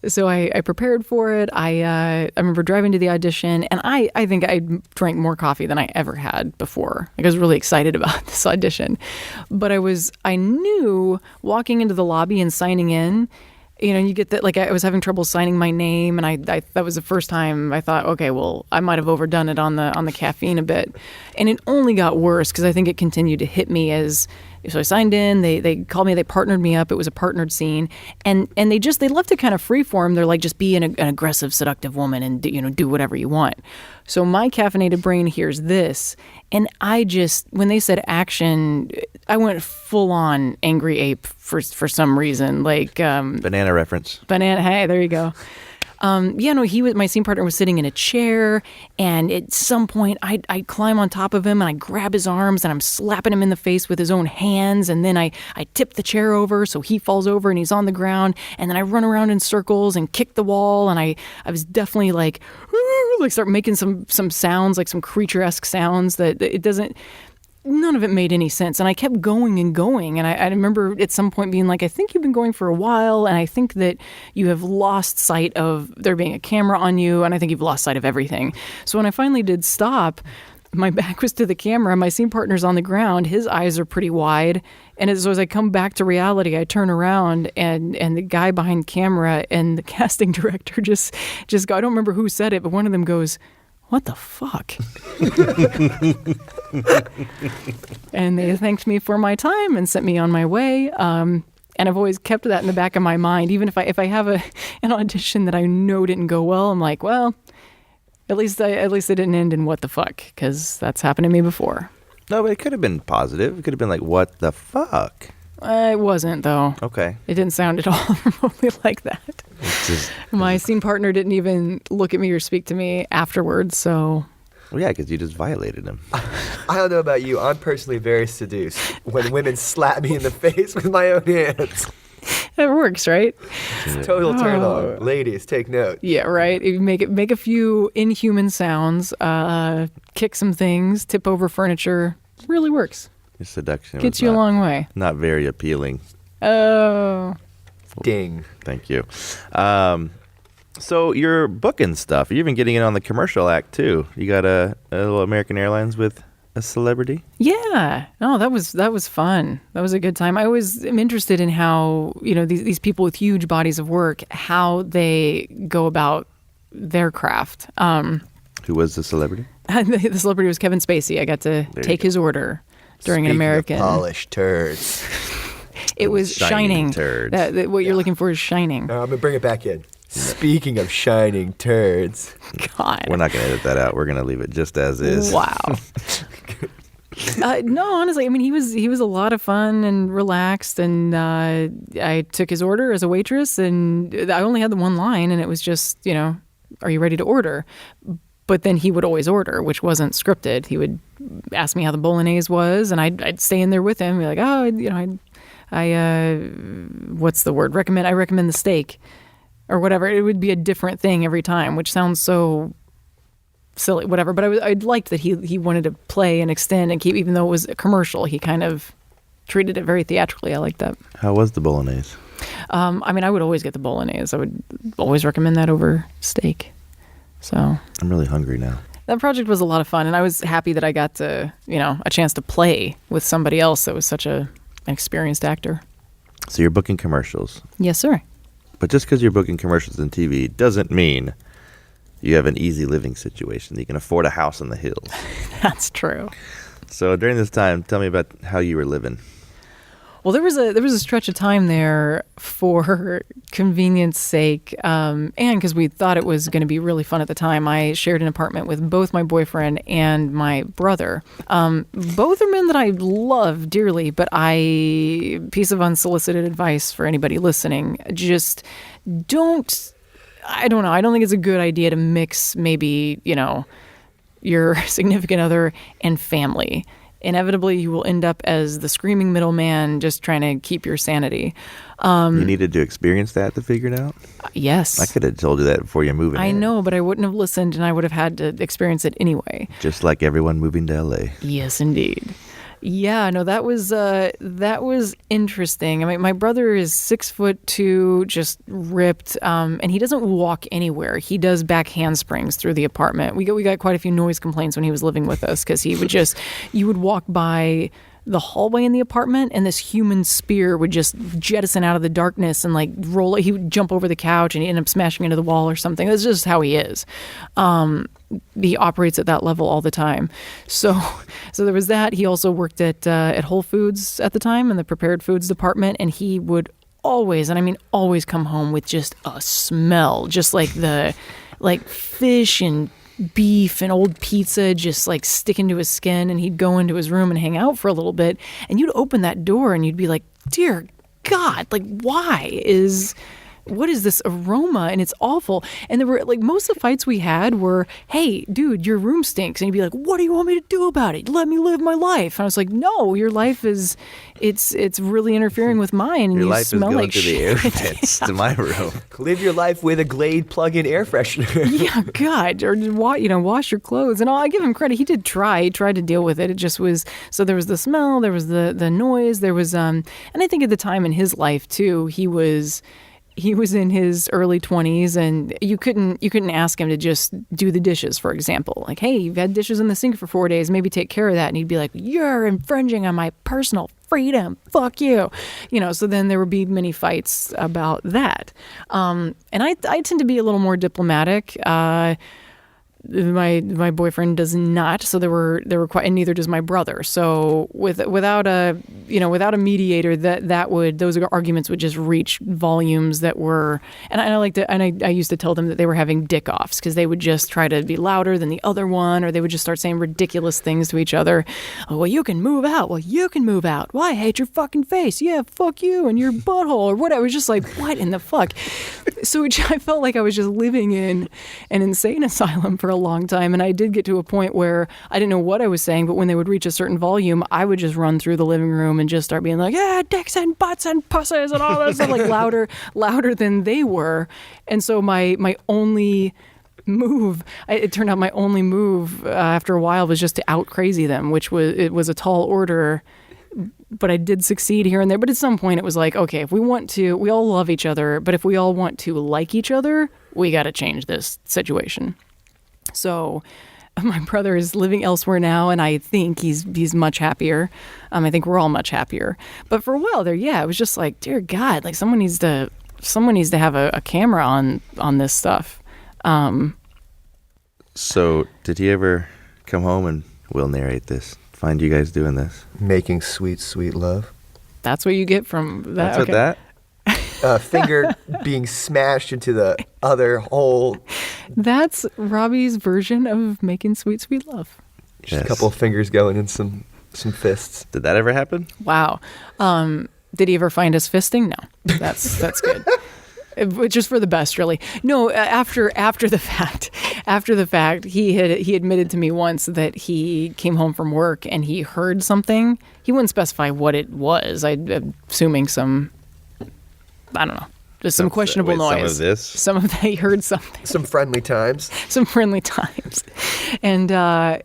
So I prepared for it. I remember driving to the audition, and I think I drank more coffee than I ever had before. Like I was really excited about this audition. But I knew walking into the lobby and signing in, you get that, like I was having trouble signing my name, and I that was the first time I thought, okay, well, I might have overdone it on the caffeine a bit. And it only got worse because I think it continued to hit me so I signed in, they called me, they partnered me up. It was a partnered scene. And they love to kind of freeform. They're like, just be an aggressive, seductive woman and, do whatever you want. So my caffeinated brain hears this. And when they said action, I went full on angry ape for some reason. Like, banana reference. Banana, hey, there you go. My scene partner was sitting in a chair, and at some point I climb on top of him and I grab his arms and I'm slapping him in the face with his own hands, and then I tip the chair over so he falls over and he's on the ground, and then I run around in circles and kick the wall, and I was definitely like start making some sounds, like some creature-esque sounds that it doesn't. None of it made any sense. And I kept going and going. And I remember at some point being like, I think you've been going for a while. And I think that you have lost sight of there being a camera on you. And I think you've lost sight of everything. So when I finally did stop, my back was to the camera. My scene partner's on the ground. His eyes are pretty wide. And as I come back to reality, I turn around and the guy behind camera and the casting director just go, I don't remember who said it, but one of them goes, what the fuck? And they thanked me for my time and sent me on my way. And I've always kept that in the back of my mind. Even if I have an audition that I know didn't go well, I'm like, well, at least it didn't end in what the fuck, because that's happened to me before. No, but it could have been positive. It could have been like, what the fuck? It wasn't, though. Okay. It didn't sound at all remotely like that. My scene partner didn't even look at me or speak to me afterwards, so... Well, yeah, because you just violated him. I don't know about you. I'm personally very seduced when women slap me in the face with my own hands. It works, right? Total turn on. Ladies, take note. Yeah, right. You make a few inhuman sounds, kick some things, tip over furniture. Really works. Your seduction gets you a long way. Not very appealing. Oh. Ding. Thank you. So you're booking stuff. You're even getting in on the commercial act too. You got a little American Airlines with a celebrity? Yeah. No, that was fun. That was a good time. I always am interested in how, these people with huge bodies of work, how they go about their craft. Who was the celebrity? The celebrity was Kevin Spacey. I got to take his order during an American. Of polished turds. It was Shining. Turds. What you're looking for is Shining. I'm going to bring it back in. Speaking of shining turds. God. We're not going to edit that out. We're going to leave it just as is. Wow. No, honestly, I mean, he was a lot of fun and relaxed, and I took his order as a waitress, and I only had the one line, and it was just, are you ready to order? But then he would always order, which wasn't scripted. He would ask me how the bolognese was, and I'd stay in there with him, be like, what's the word? I recommend the steak, or whatever. It would be a different thing every time, which sounds so silly, whatever. But I liked that he wanted to play and extend and keep, even though it was a commercial, he kind of treated it very theatrically. I liked that. How was the bolognese? I mean, I would always get the bolognese. I would always recommend that over steak. So I'm really hungry now. That project was a lot of fun, and I was happy that I got to, a chance to play with somebody else that was such an experienced actor. So you're booking commercials. Yes, sir. But just because you're booking commercials in TV doesn't mean you have an easy living situation. You can afford a house in the hills. That's true. So during this time, tell me about how you were living. Well, there was a stretch of time there for convenience sake, and because we thought it was going to be really fun at the time. I shared an apartment with both my boyfriend and my brother. Both are men that I love dearly, but piece of unsolicited advice for anybody listening, just don't. I don't know. I don't think it's a good idea to mix maybe, your significant other and family. Inevitably, you will end up as the screaming middleman just trying to keep your sanity. You needed to experience that to figure it out? Yes. I could have told you that before you're moving. I know, but I wouldn't have listened, and I would have had to experience it anyway. Just like everyone moving to L.A. Yes, indeed. Yeah, no, that was interesting. I mean, my brother is 6'2", just ripped, and he doesn't walk anywhere. He does back handsprings through the apartment. We got quite a few noise complaints when he was living with us because he would you would walk by the hallway in the apartment, and this human spear would just jettison out of the darkness and like roll. He would jump over the couch and he'd end up smashing into the wall or something. That's just how he is. He operates at that level all the time. So there was that. He also worked at Whole Foods at the time in the prepared foods department, and he would always, and I mean always, come home with just a smell, just like fish and beef and old pizza just like sticking to his skin. And he'd go into his room and hang out for a little bit, and you'd open that door and you'd be like, dear God, like what is this aroma? And it's awful. And there were like, most of the fights we had were, hey, dude, your room stinks. And he'd be like, what do you want me to do about it? Let me live my life. And I was like, no, your life it's really interfering with mine. And your you life smell is going like to the air vents to my room. Live your life with a Glade plug-in air freshener. Yeah, God, or wash your clothes. And I give him credit. He did try. He tried to deal with it. It just was, so there was the smell, there was the noise, there was, and I think at the time in his life too, he was in his early 20s, and you couldn't ask him to just do the dishes, for example. Like, hey, you've had dishes in the sink for 4 days, maybe take care of that. And he'd be like, you're infringing on my personal freedom. Fuck you. So then there would be many fights about that. And I tend to be a little more diplomatic. My boyfriend does not, so there were quite, and neither does my brother. So without a mediator, those arguments would just reach volumes that were, and I used to tell them that they were having dick offs because they would just try to be louder than the other one, or they would just start saying ridiculous things to each other. Oh, well, you can move out. Well, you can move out. Well, I hate your fucking face. Yeah, fuck you and your butthole or whatever. It was just like, what in the fuck? So I felt like I was just living in an insane asylum for a long time, and I did get to a point where I didn't know what I was saying, but when they would reach a certain volume, I would just run through the living room and just start being like, yeah, dicks and butts and pussies and all that stuff, like louder than they were. And so my only move, it turned out my only move after a while was just to out crazy them, which was a tall order. But I did succeed here and there. But at some point it was like, okay, if we all love each other, but if we all want to like each other, we got to change this situation. So my brother is living elsewhere now, and I think he's much happier. I think we're all much happier. But for a while there, yeah, it was just like, dear God, like someone needs to have a camera on this stuff. So did he ever come home, and we'll narrate this, find you guys doing this? Making sweet, sweet love. That's what you get from that. That's okay. What that? Finger being smashed into the other hole. That's Robby's version of making sweet, sweet love. Just a couple of fingers going in some Some fists. Did that ever happen? Wow. Did he ever find us fisting? No. That's good. Which is for the best, really. No, after the fact, he admitted to me once that he came home from work and he heard something. He wouldn't specify what it was. I'm assuming some, I don't know, just some questionable noise. Some of this? Some of that, he heard something. Some friendly times. Some friendly times. And there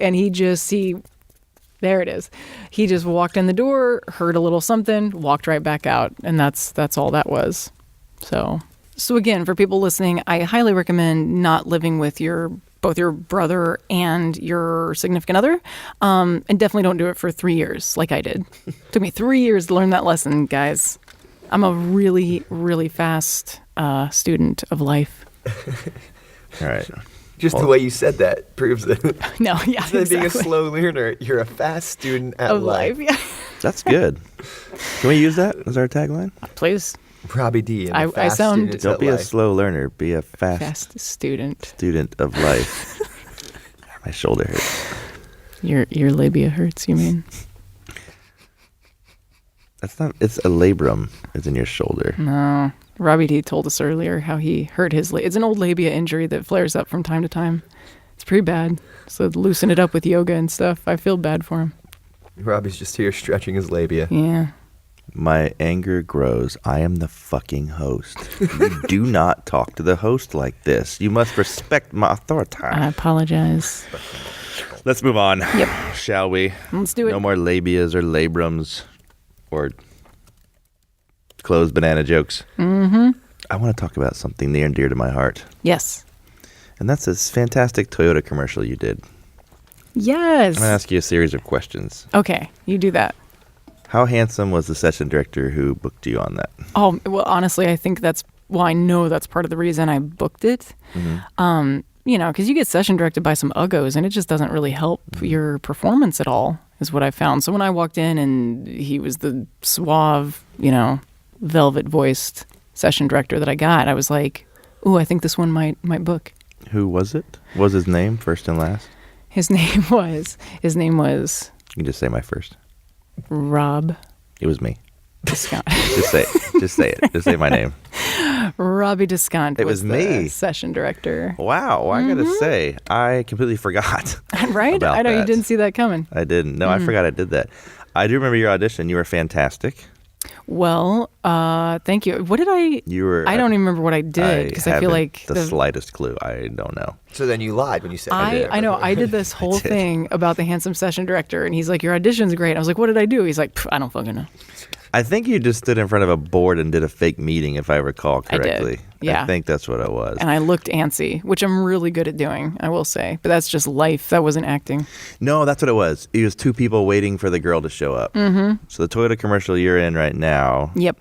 it is. He just walked in the door, heard a little something, walked right back out, and that's all that was. So again, for people listening, I highly recommend not living with both your brother and your significant other, and definitely don't do it for 3 years like I did. Took me 3 years to learn that lesson, guys. I'm a really, really fast student of life. All right. Just the way you said that proves that. No, yeah, Instead of being a exactly. slow learner, you're a fast student at Of life, yeah. That's good. Can we use that as our tagline? Please. Robbie D. And the I fast sound- students Don't at be a life. slow learner. Be a Fast student. student of life. My shoulder hurts. Your labia hurts, you mean? That's not. It's a labrum. It's in your shoulder. No. Robbie D told us earlier how he hurt his it's an old labia injury that flares up from time to time. It's pretty bad. So loosen it up with yoga and stuff. I feel bad for him. Robbie's just here stretching his labia. Yeah. My anger grows. I am the fucking host. You do not talk to the host like this. You must respect my authority. I apologize. Let's move on. Yep. Shall we? Let's do it. No more labias or labrums or closed banana jokes. Mm-hmm. I want to talk about something near and dear to my heart. Yes. And that's this fantastic Toyota commercial you did. Yes. I'm going to ask you a series of questions. Okay, you do that. How handsome was the session director who booked you on that? Oh, well, honestly, I think I know that's part of the reason I booked it. Mm-hmm. Because you get session directed by some uggos and it just doesn't really help your performance at all, is what I found. So when I walked in and he was the suave, velvet-voiced session director that I got, I was like, ooh, I think this one might book. Who was it? What was his name, first and last? His name was You can just say my first. Rob It was me. Descant. Just say it. Just say it. Just say my name. Robbie Descant It was the me. session director. Wow. I got to say, I completely forgot. Right? about I know you that. didn't see that coming. I didn't. No, I forgot I did that. I do remember your audition. You were fantastic. Well, thank you. What did I? You were. I don't even remember what I did because I feel haven't like the slightest clue. I don't know. So then you lied when you said I know. I did this whole thing about the handsome session director, and he's like, "Your audition's great." I was like, "What did I do?" He's like, "I don't fucking know." I think you just stood in front of a board and did a fake meeting, if I recall I did. correctly. Yeah. I think that's what it was. And I looked antsy, which I'm really good at doing, I will say. But that's just life. That wasn't acting. No, that's what it was. It was two people waiting for the girl to show up. Mm-hmm. So the Toyota commercial you're in right now. Yep.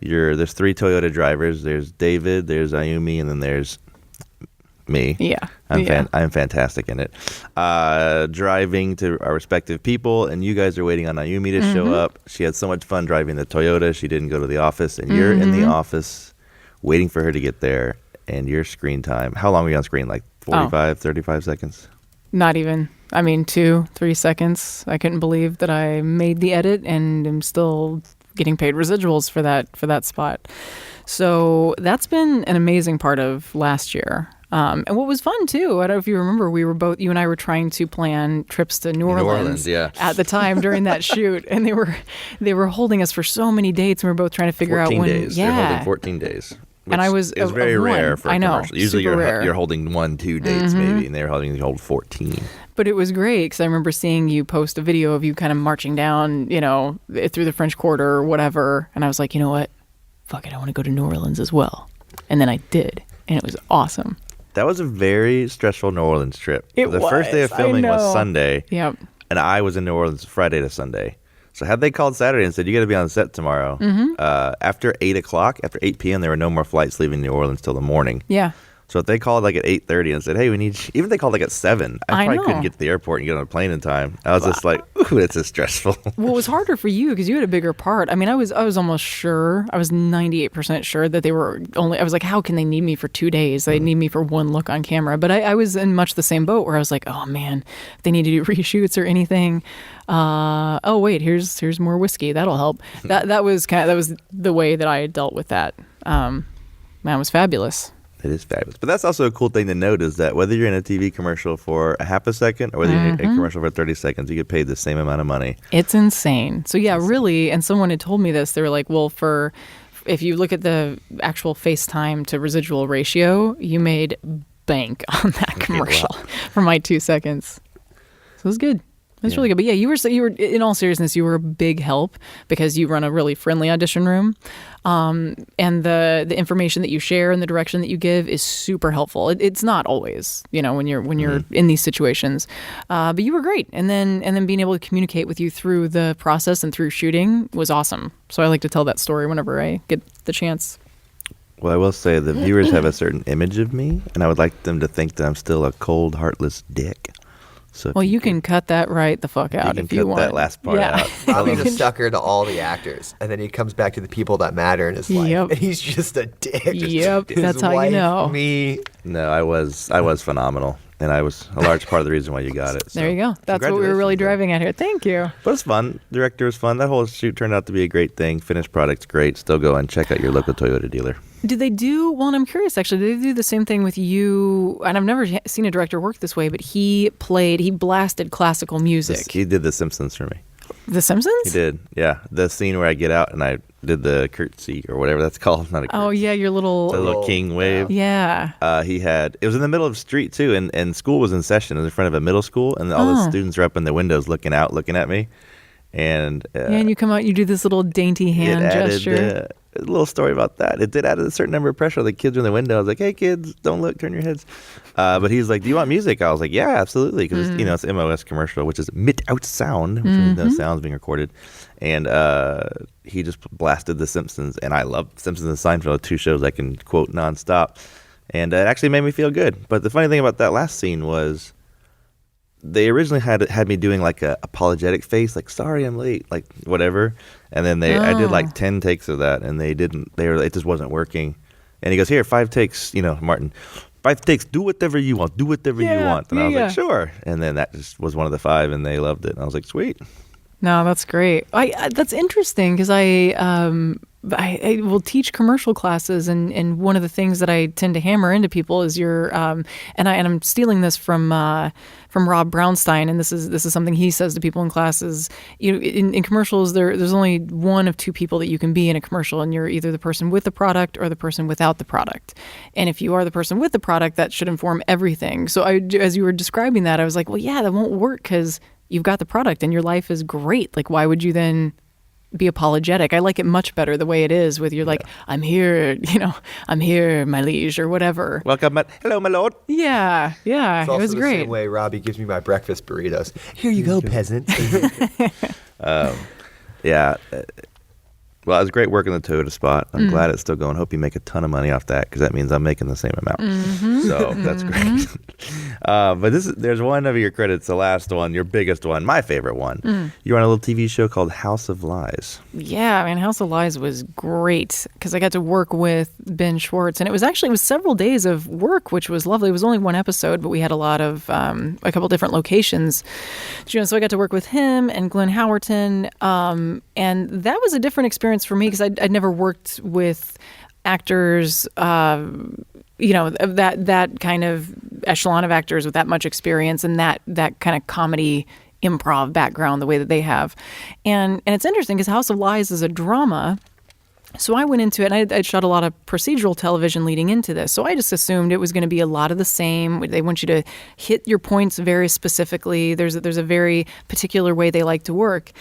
There's three Toyota drivers. There's David, there's Ayumi, and then there's me. Yeah. I'm fantastic in it. Driving to our respective people, and you guys are waiting on Ayumi to show up. She had so much fun driving the Toyota. She didn't go to the office, and you're in the office waiting for her to get there, and your screen time. How long were you on screen? Like 45, 35 seconds? Not even. I mean, 2-3 seconds. I couldn't believe that I made the edit and am still getting paid residuals for that spot. So that's been an amazing part of last year. And what was fun too, I don't know if you remember, you and I were trying to plan trips to New Orleans yeah. at the time during that shoot, and they were holding us for so many dates, and we were both trying to figure out 14 when. days. Yeah, They're holding 14 days. And I was is of very rare one. for a I know, commercial. Usually super rare. you're holding 1-2 dates maybe, and they're holding 14. But it was great because I remember seeing you post a video of you kind of marching down, through the French Quarter or whatever, and I was like, you know what, fuck it, I want to go to New Orleans as well, and then I did, and it was awesome. That was a very stressful New Orleans trip. It the first day of was, I filming was know. Sunday. Yep. And I was in New Orleans Friday to Sunday. So had they called Saturday and said, you got to be on set tomorrow, after 8 o'clock, after 8 p.m., there were no more flights leaving New Orleans till the morning. Yeah. So if they called like at 8:30 and said, "Hey, we need," even if they called like at 7, I probably couldn't get to the airport and get on a plane in time. I was just like, "Ooh, this is stressful." Well, it was harder for you because you had a bigger part. I mean, I was almost sure. I was 98% sure that they were only. I was like, how can they need me for 2 days? They need me for one look on camera. But I was in much the same boat where I was like, oh man, if they need to do reshoots or anything. Oh wait, here's more whiskey. That'll help. That was the way that I dealt with that. Man, it was fabulous. It is fabulous. But that's also a cool thing to note is that whether you're in a TV commercial for a half a second or whether you're in a commercial for 30 seconds, you get paid the same amount of money. It's insane. So yeah, really, and someone had told me this. They were like, well, if you look at the actual FaceTime to residual ratio, you made bank on that commercial for my 2 seconds. So it was good. That's really good. But yeah, you were in all seriousness, you were a big help because you run a really friendly audition room. And the information that you share and the direction that you give is super helpful. It's not always, when you're in these situations. But you were great. And then being able to communicate with you through the process and through shooting was awesome. So I like to tell that story whenever I get the chance. Well, I will say the viewers have a certain image of me, and I would like them to think that I'm still a cold, heartless dick. So well, you can cut that right the fuck out if you want. That last part out. Robbie's a sucker to all the actors, and then he comes back to the people that matter in his life, and he's just a dick. Yep, his that's how wife, you know. Me. No, I was phenomenal, and I was a large part of the reason why you got it. So. There you go. That's what we were really driving at here. Thank you. But it's fun. Director was fun. That whole shoot turned out to be a great thing. Finished product's great. Still go and check out your local Toyota dealer. Did they do, well, and I'm curious actually, did they do the same thing with you? And I've never seen a director work this way, but he blasted classical music. He did The Simpsons for me. The Simpsons? He did, yeah. The scene where I get out and I did the curtsy or whatever that's called. Not a curtsy. Oh, yeah, your little king wave. Yeah. It was in the middle of the street too, and school was in session. It was in front of a middle school, and all the students were up in the windows looking at me. And and you come out, you do this little dainty hand gesture. A little story about that. It did add a certain number of pressure. The kids were in the window. I was like, "Hey, kids, don't look, turn your heads." But he's like, "Do you want music?" I was like, "Yeah, absolutely," because it's MOS commercial, which is mit out sound, which means no sounds being recorded. And he just blasted The Simpsons, and I love Simpsons and Seinfeld, 2 shows I can quote nonstop, and it actually made me feel good. But the funny thing about that last scene was, they originally had me doing like a apologetic face, like sorry I'm late, like whatever, and then I did like 10 takes of that, and it just wasn't working. And he goes, "Here, 5 takes, Martin, 5 takes, do whatever you want, and I was like, sure. And then that just was one of the 5, and they loved it, and I was like, sweet. No, that's great. That's interesting because I will teach commercial classes, and one of the things that I tend to hammer into people is and I'm stealing this from Rob Brownstein, and this is something he says to people in classes. In commercials, there's only one of 2 people that you can be in a commercial, and you're either the person with the product or the person without the product. And if you are the person with the product, that should inform everything. So as you were describing that, I was like, well, yeah, that won't work because you've got the product and your life is great. Like, why would you then be apologetic? I like it much better the way it is with you're like, I'm here, I'm here, my liege, or whatever. Welcome, hello, my lord. Yeah, it's it was the great. Same way Robbie gives me my breakfast burritos. Here you go, peasant. Yeah. Well, it was great working the Toyota spot. I'm glad it's still going. Hope you make a ton of money off that because that means I'm making the same amount. So that's great. But there's one of your credits, the last one, your biggest one, my favorite one. You're on a little TV show called House of Lies. Yeah, House of Lies was great because I got to work with Ben Schwartz, and it was several days of work, which was lovely. It was only 1 episode, but we had a couple different locations. So I got to work with him and Glenn Howerton, and that was a different experience for me because I'd never worked with actors, that kind of echelon of actors with that much experience and that kind of comedy improv background the way that they have. And it's interesting because House of Lies is a drama. So I went into it, and I'd shot a lot of procedural television leading into this. So I just assumed it was going to be a lot of the same. They want you to hit your points very specifically. There's a very particular way they like to work.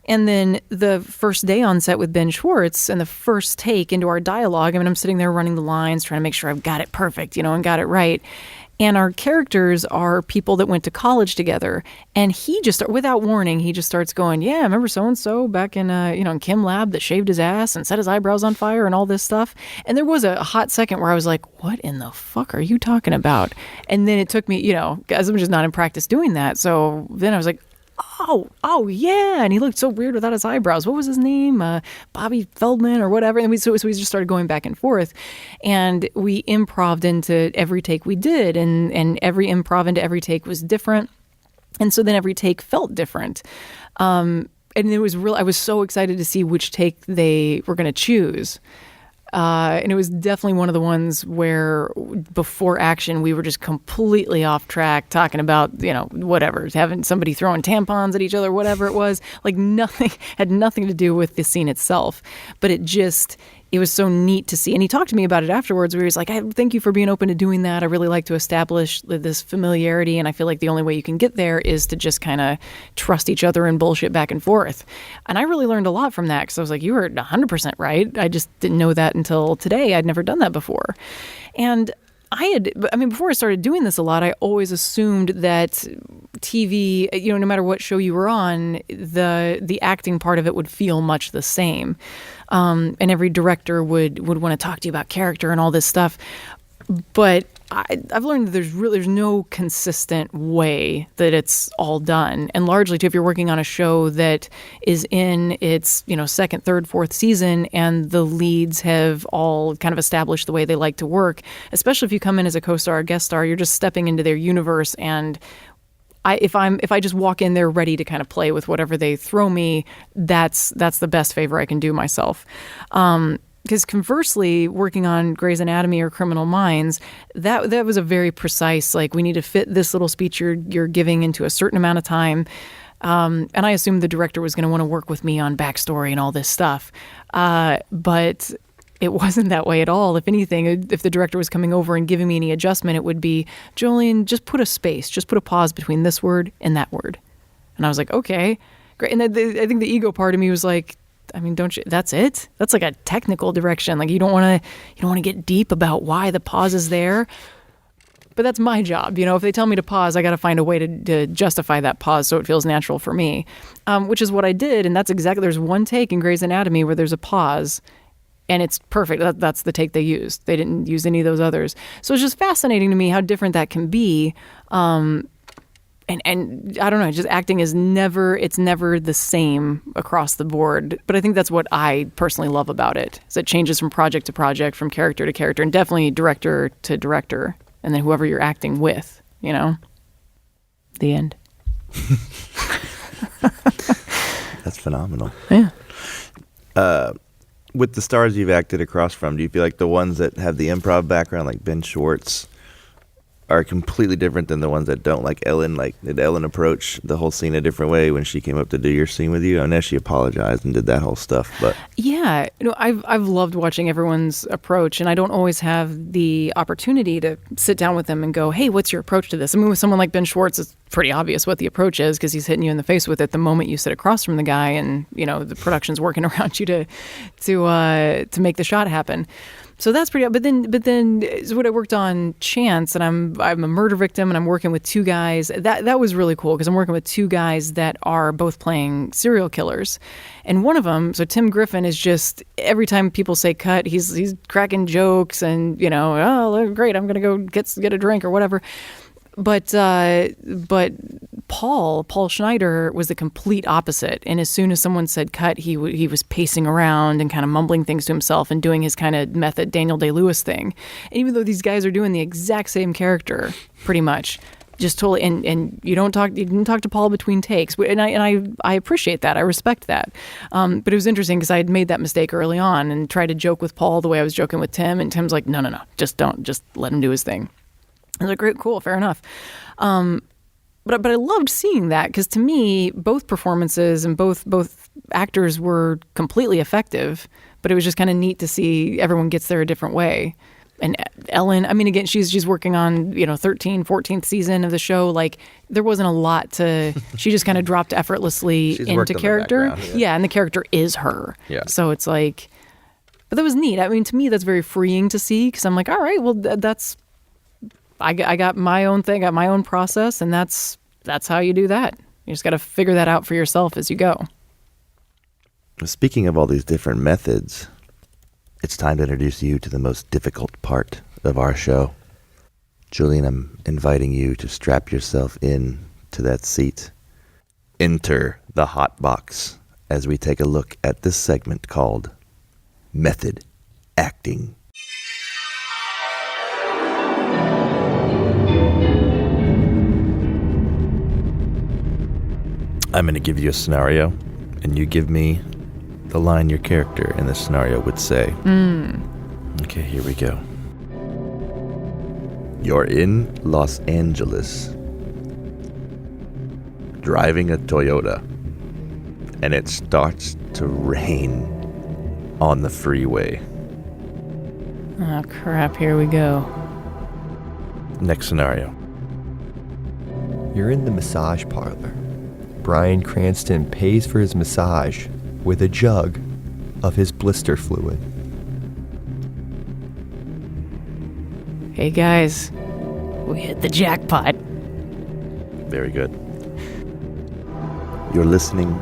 And then the first day on set with Ben Schwartz and the first take into our dialogue, I'm sitting there running the lines, trying to make sure I've got it perfect, and got it right. And our characters are people that went to college together. And he just, without warning, he just starts going, yeah, remember so-and-so back in, in Chem Lab that shaved his ass and set his eyebrows on fire and all this stuff. And there was a hot second where I was like, what in the fuck are you talking about? And then it took me, as I'm just not in practice doing that. So then I was like, oh yeah. And he looked so weird without his eyebrows. What was his name? Bobby Feldman or whatever. And so we just started going back and forth. And we improv'd into every take we did. And every improv into every take was different. And so then every take felt different. And it was I was so excited to see which take they were going to choose. And it was definitely one of the ones where before action, we were just completely off track talking about, whatever, having somebody throwing tampons at each other, whatever it was, like had nothing to do with the scene itself. But it was so neat to see. And he talked to me about it afterwards where he was like, I thank you for being open to doing that. I really like to establish this familiarity. And I feel like the only way you can get there is to just kind of trust each other and bullshit back and forth. And I really learned a lot from that because I was like, you were 100% right. I just didn't know that until today. I'd never done that before. And before I started doing this a lot, I always assumed that TV, no matter what show you were on, the acting part of it would feel much the same. And every director would want to talk to you about character and all this stuff. But I've learned that there's no consistent way that it's all done. And largely, too, if you're working on a show that is in its, second, third, fourth season, and the leads have all kind of established the way they like to work, especially if you come in as a co-star or guest star, you're just stepping into their universe. And if I just walk in there ready to kind of play with whatever they throw me, that's the best favor I can do myself. Because conversely, working on Grey's Anatomy or Criminal Minds, that was a very precise, like, we need to fit this little speech you're giving into a certain amount of time. And I assumed the director was going to want to work with me on backstory and all this stuff. But it wasn't that way at all. If anything, if the director was coming over and giving me any adjustment, it would be, Jolene, just put a space, just put a pause between this word and that word. And I was like, okay, great. And I think the ego part of me was like, don't you? That's it. That's like a technical direction. Like you don't want to get deep about why the pause is there. But that's my job. If they tell me to pause, I got to find a way to justify that pause so it feels natural for me, which is what I did. And that's exactly. There's one take in Grey's Anatomy where there's a pause, and it's perfect. That's the take they used. They didn't use any of those others. So it's just fascinating to me how different that can be. And I don't know, just acting it's never the same across the board. But I think that's what I personally love about it, is it changes from project to project, from character to character, and definitely director to director, and then whoever you're acting with, The end. That's phenomenal. Yeah. With the stars you've acted across from, do you feel like the ones that have the improv background, like Ben Schwartz, are completely different than the ones that don't? Like Ellen, did Ellen approach the whole scene a different way when she came up to do your scene with you? I know she apologized and did that whole stuff, but yeah, I've loved watching everyone's approach, and I don't always have the opportunity to sit down with them and go, hey, what's your approach to this? With someone like Ben Schwartz, it's pretty obvious what the approach is because he's hitting you in the face with it the moment you sit across from the guy, and the production's working around you to make the shot happen. So that's pretty. But then is what I worked on Chance, and I'm a murder victim, and I'm working with two guys. That was really cool because I'm working with two guys that are both playing serial killers, and one of them, so Tim Griffin, is just every time people say cut, he's cracking jokes and oh great, I'm gonna go get a drink or whatever. But Paul Schneider was the complete opposite. And as soon as someone said cut, he was pacing around and kind of mumbling things to himself and doing his kind of method Daniel Day-Lewis thing. And even though these guys are doing the exact same character, pretty much, just totally. And you didn't talk to Paul between takes, and I appreciate that. I respect that. But it was interesting because I had made that mistake early on and tried to joke with Paul the way I was joking with Tim, and Tim's like, no, just let him do his thing. I was like, great, cool, fair enough. But I loved seeing that because to me, both performances and both actors were completely effective. But it was just kind of neat to see everyone gets there a different way. And Ellen, again, she's working on 13th, 14th season of the show. Like there wasn't a lot to. She just kind of dropped effortlessly into character. Yeah, and the character is her. Yeah. So it's like, but that was neat. To me, that's very freeing to see because I'm like, all right, well, that's I got my own thing, got my own process, and that's how you do that. You just got to figure that out for yourself as you go. Speaking of all these different methods, it's time to introduce you to the most difficult part of our show. Jolene, I'm inviting you to strap yourself in to that seat. Enter the hot box as we take a look at this segment called Method Acting. I'm going to give you a scenario, and you give me the line your character in this scenario would say. Okay, here we go. You're in Los Angeles, driving a Toyota, and it starts to rain on the freeway. Oh, crap. Here we go. Next scenario. You're in the massage parlor. Bryan Cranston pays for his massage with a jug of his blister fluid. Hey, guys. We hit the jackpot. Very good. You're listening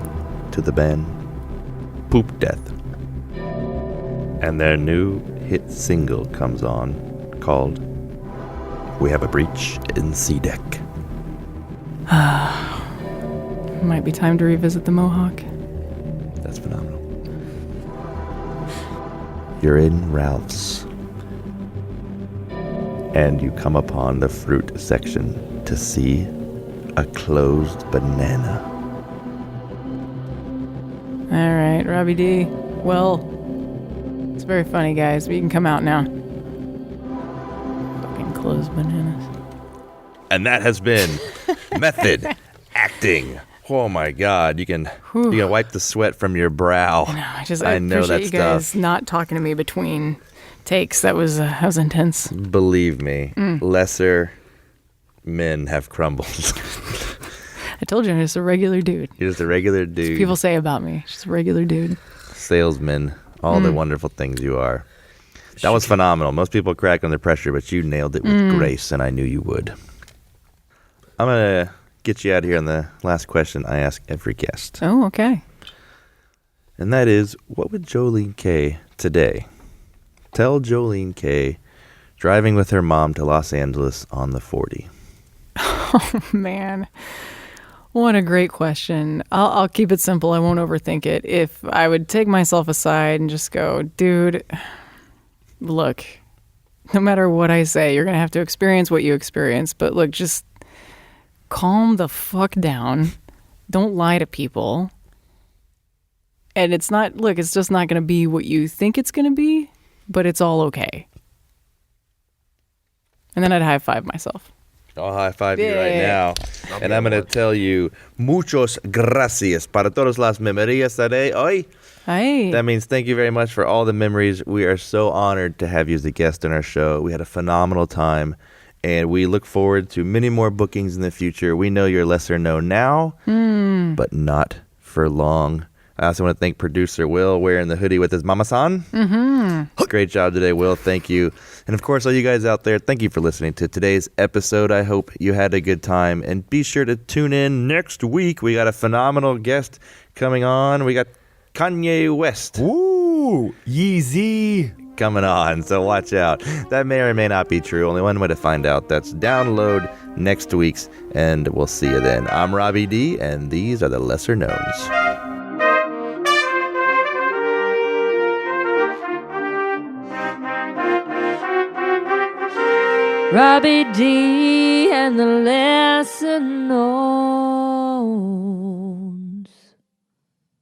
to the band Poop Death, and their new hit single comes on called We Have a Breach in C Deck. Might be time to revisit the Mohawk. That's phenomenal. You're in Ralph's, and you come upon the fruit section to see a closed banana. All right, Robby D. Well, it's very funny, guys, but you can come out now. Fucking closed bananas. And that has been Method Acting. Oh my God! You can wipe the sweat from your brow. I know appreciate that you stuff. guys not talking to me between takes. That was intense. Believe me, lesser men have crumbled. I told you I'm just a regular dude. You're just a regular dude. People say about me, just a regular dude. Salesman, all the wonderful things you are. That was phenomenal. Most people crack under pressure, but you nailed it with grace, and I knew you would. I'm gonna get you out of here on the last question I ask every guest. Oh, okay. And that is, what would Jolene Kay today tell Jolene Kay driving with her mom to Los Angeles on the 40? Oh, man. What a great question. I'll keep it simple. I won't overthink it. If I would take myself aside and just go, dude, look, no matter what I say, you're going to have to experience what you experience. But look, just calm the fuck down. Don't lie to people. And it's just not going to be what you think it's going to be, but it's all okay. And then I'd high five myself. I'll high five you right now. And I'm going to tell you, muchos gracias para todas las memorias de hoy. Hey. That means thank you very much for all the memories. We are so honored to have you as a guest on our show. We had a phenomenal time, and we look forward to many more bookings in the future. We know you're lesser known now, but not for long. I also want to thank producer Will wearing the hoodie with his mama-san. Great job today, Will. Thank you. And of course, all you guys out there, thank you for listening to today's episode. I hope you had a good time. And be sure to tune in next week. We got a phenomenal guest coming on. We got Kanye West. Ooh, Yeezy. Coming on, so watch out. That may or may not be true. Only one way to find out. That's download next week's, and we'll see you then. I'm Robby D, and these are the Lesser Knowns. Robby D and the lesser known.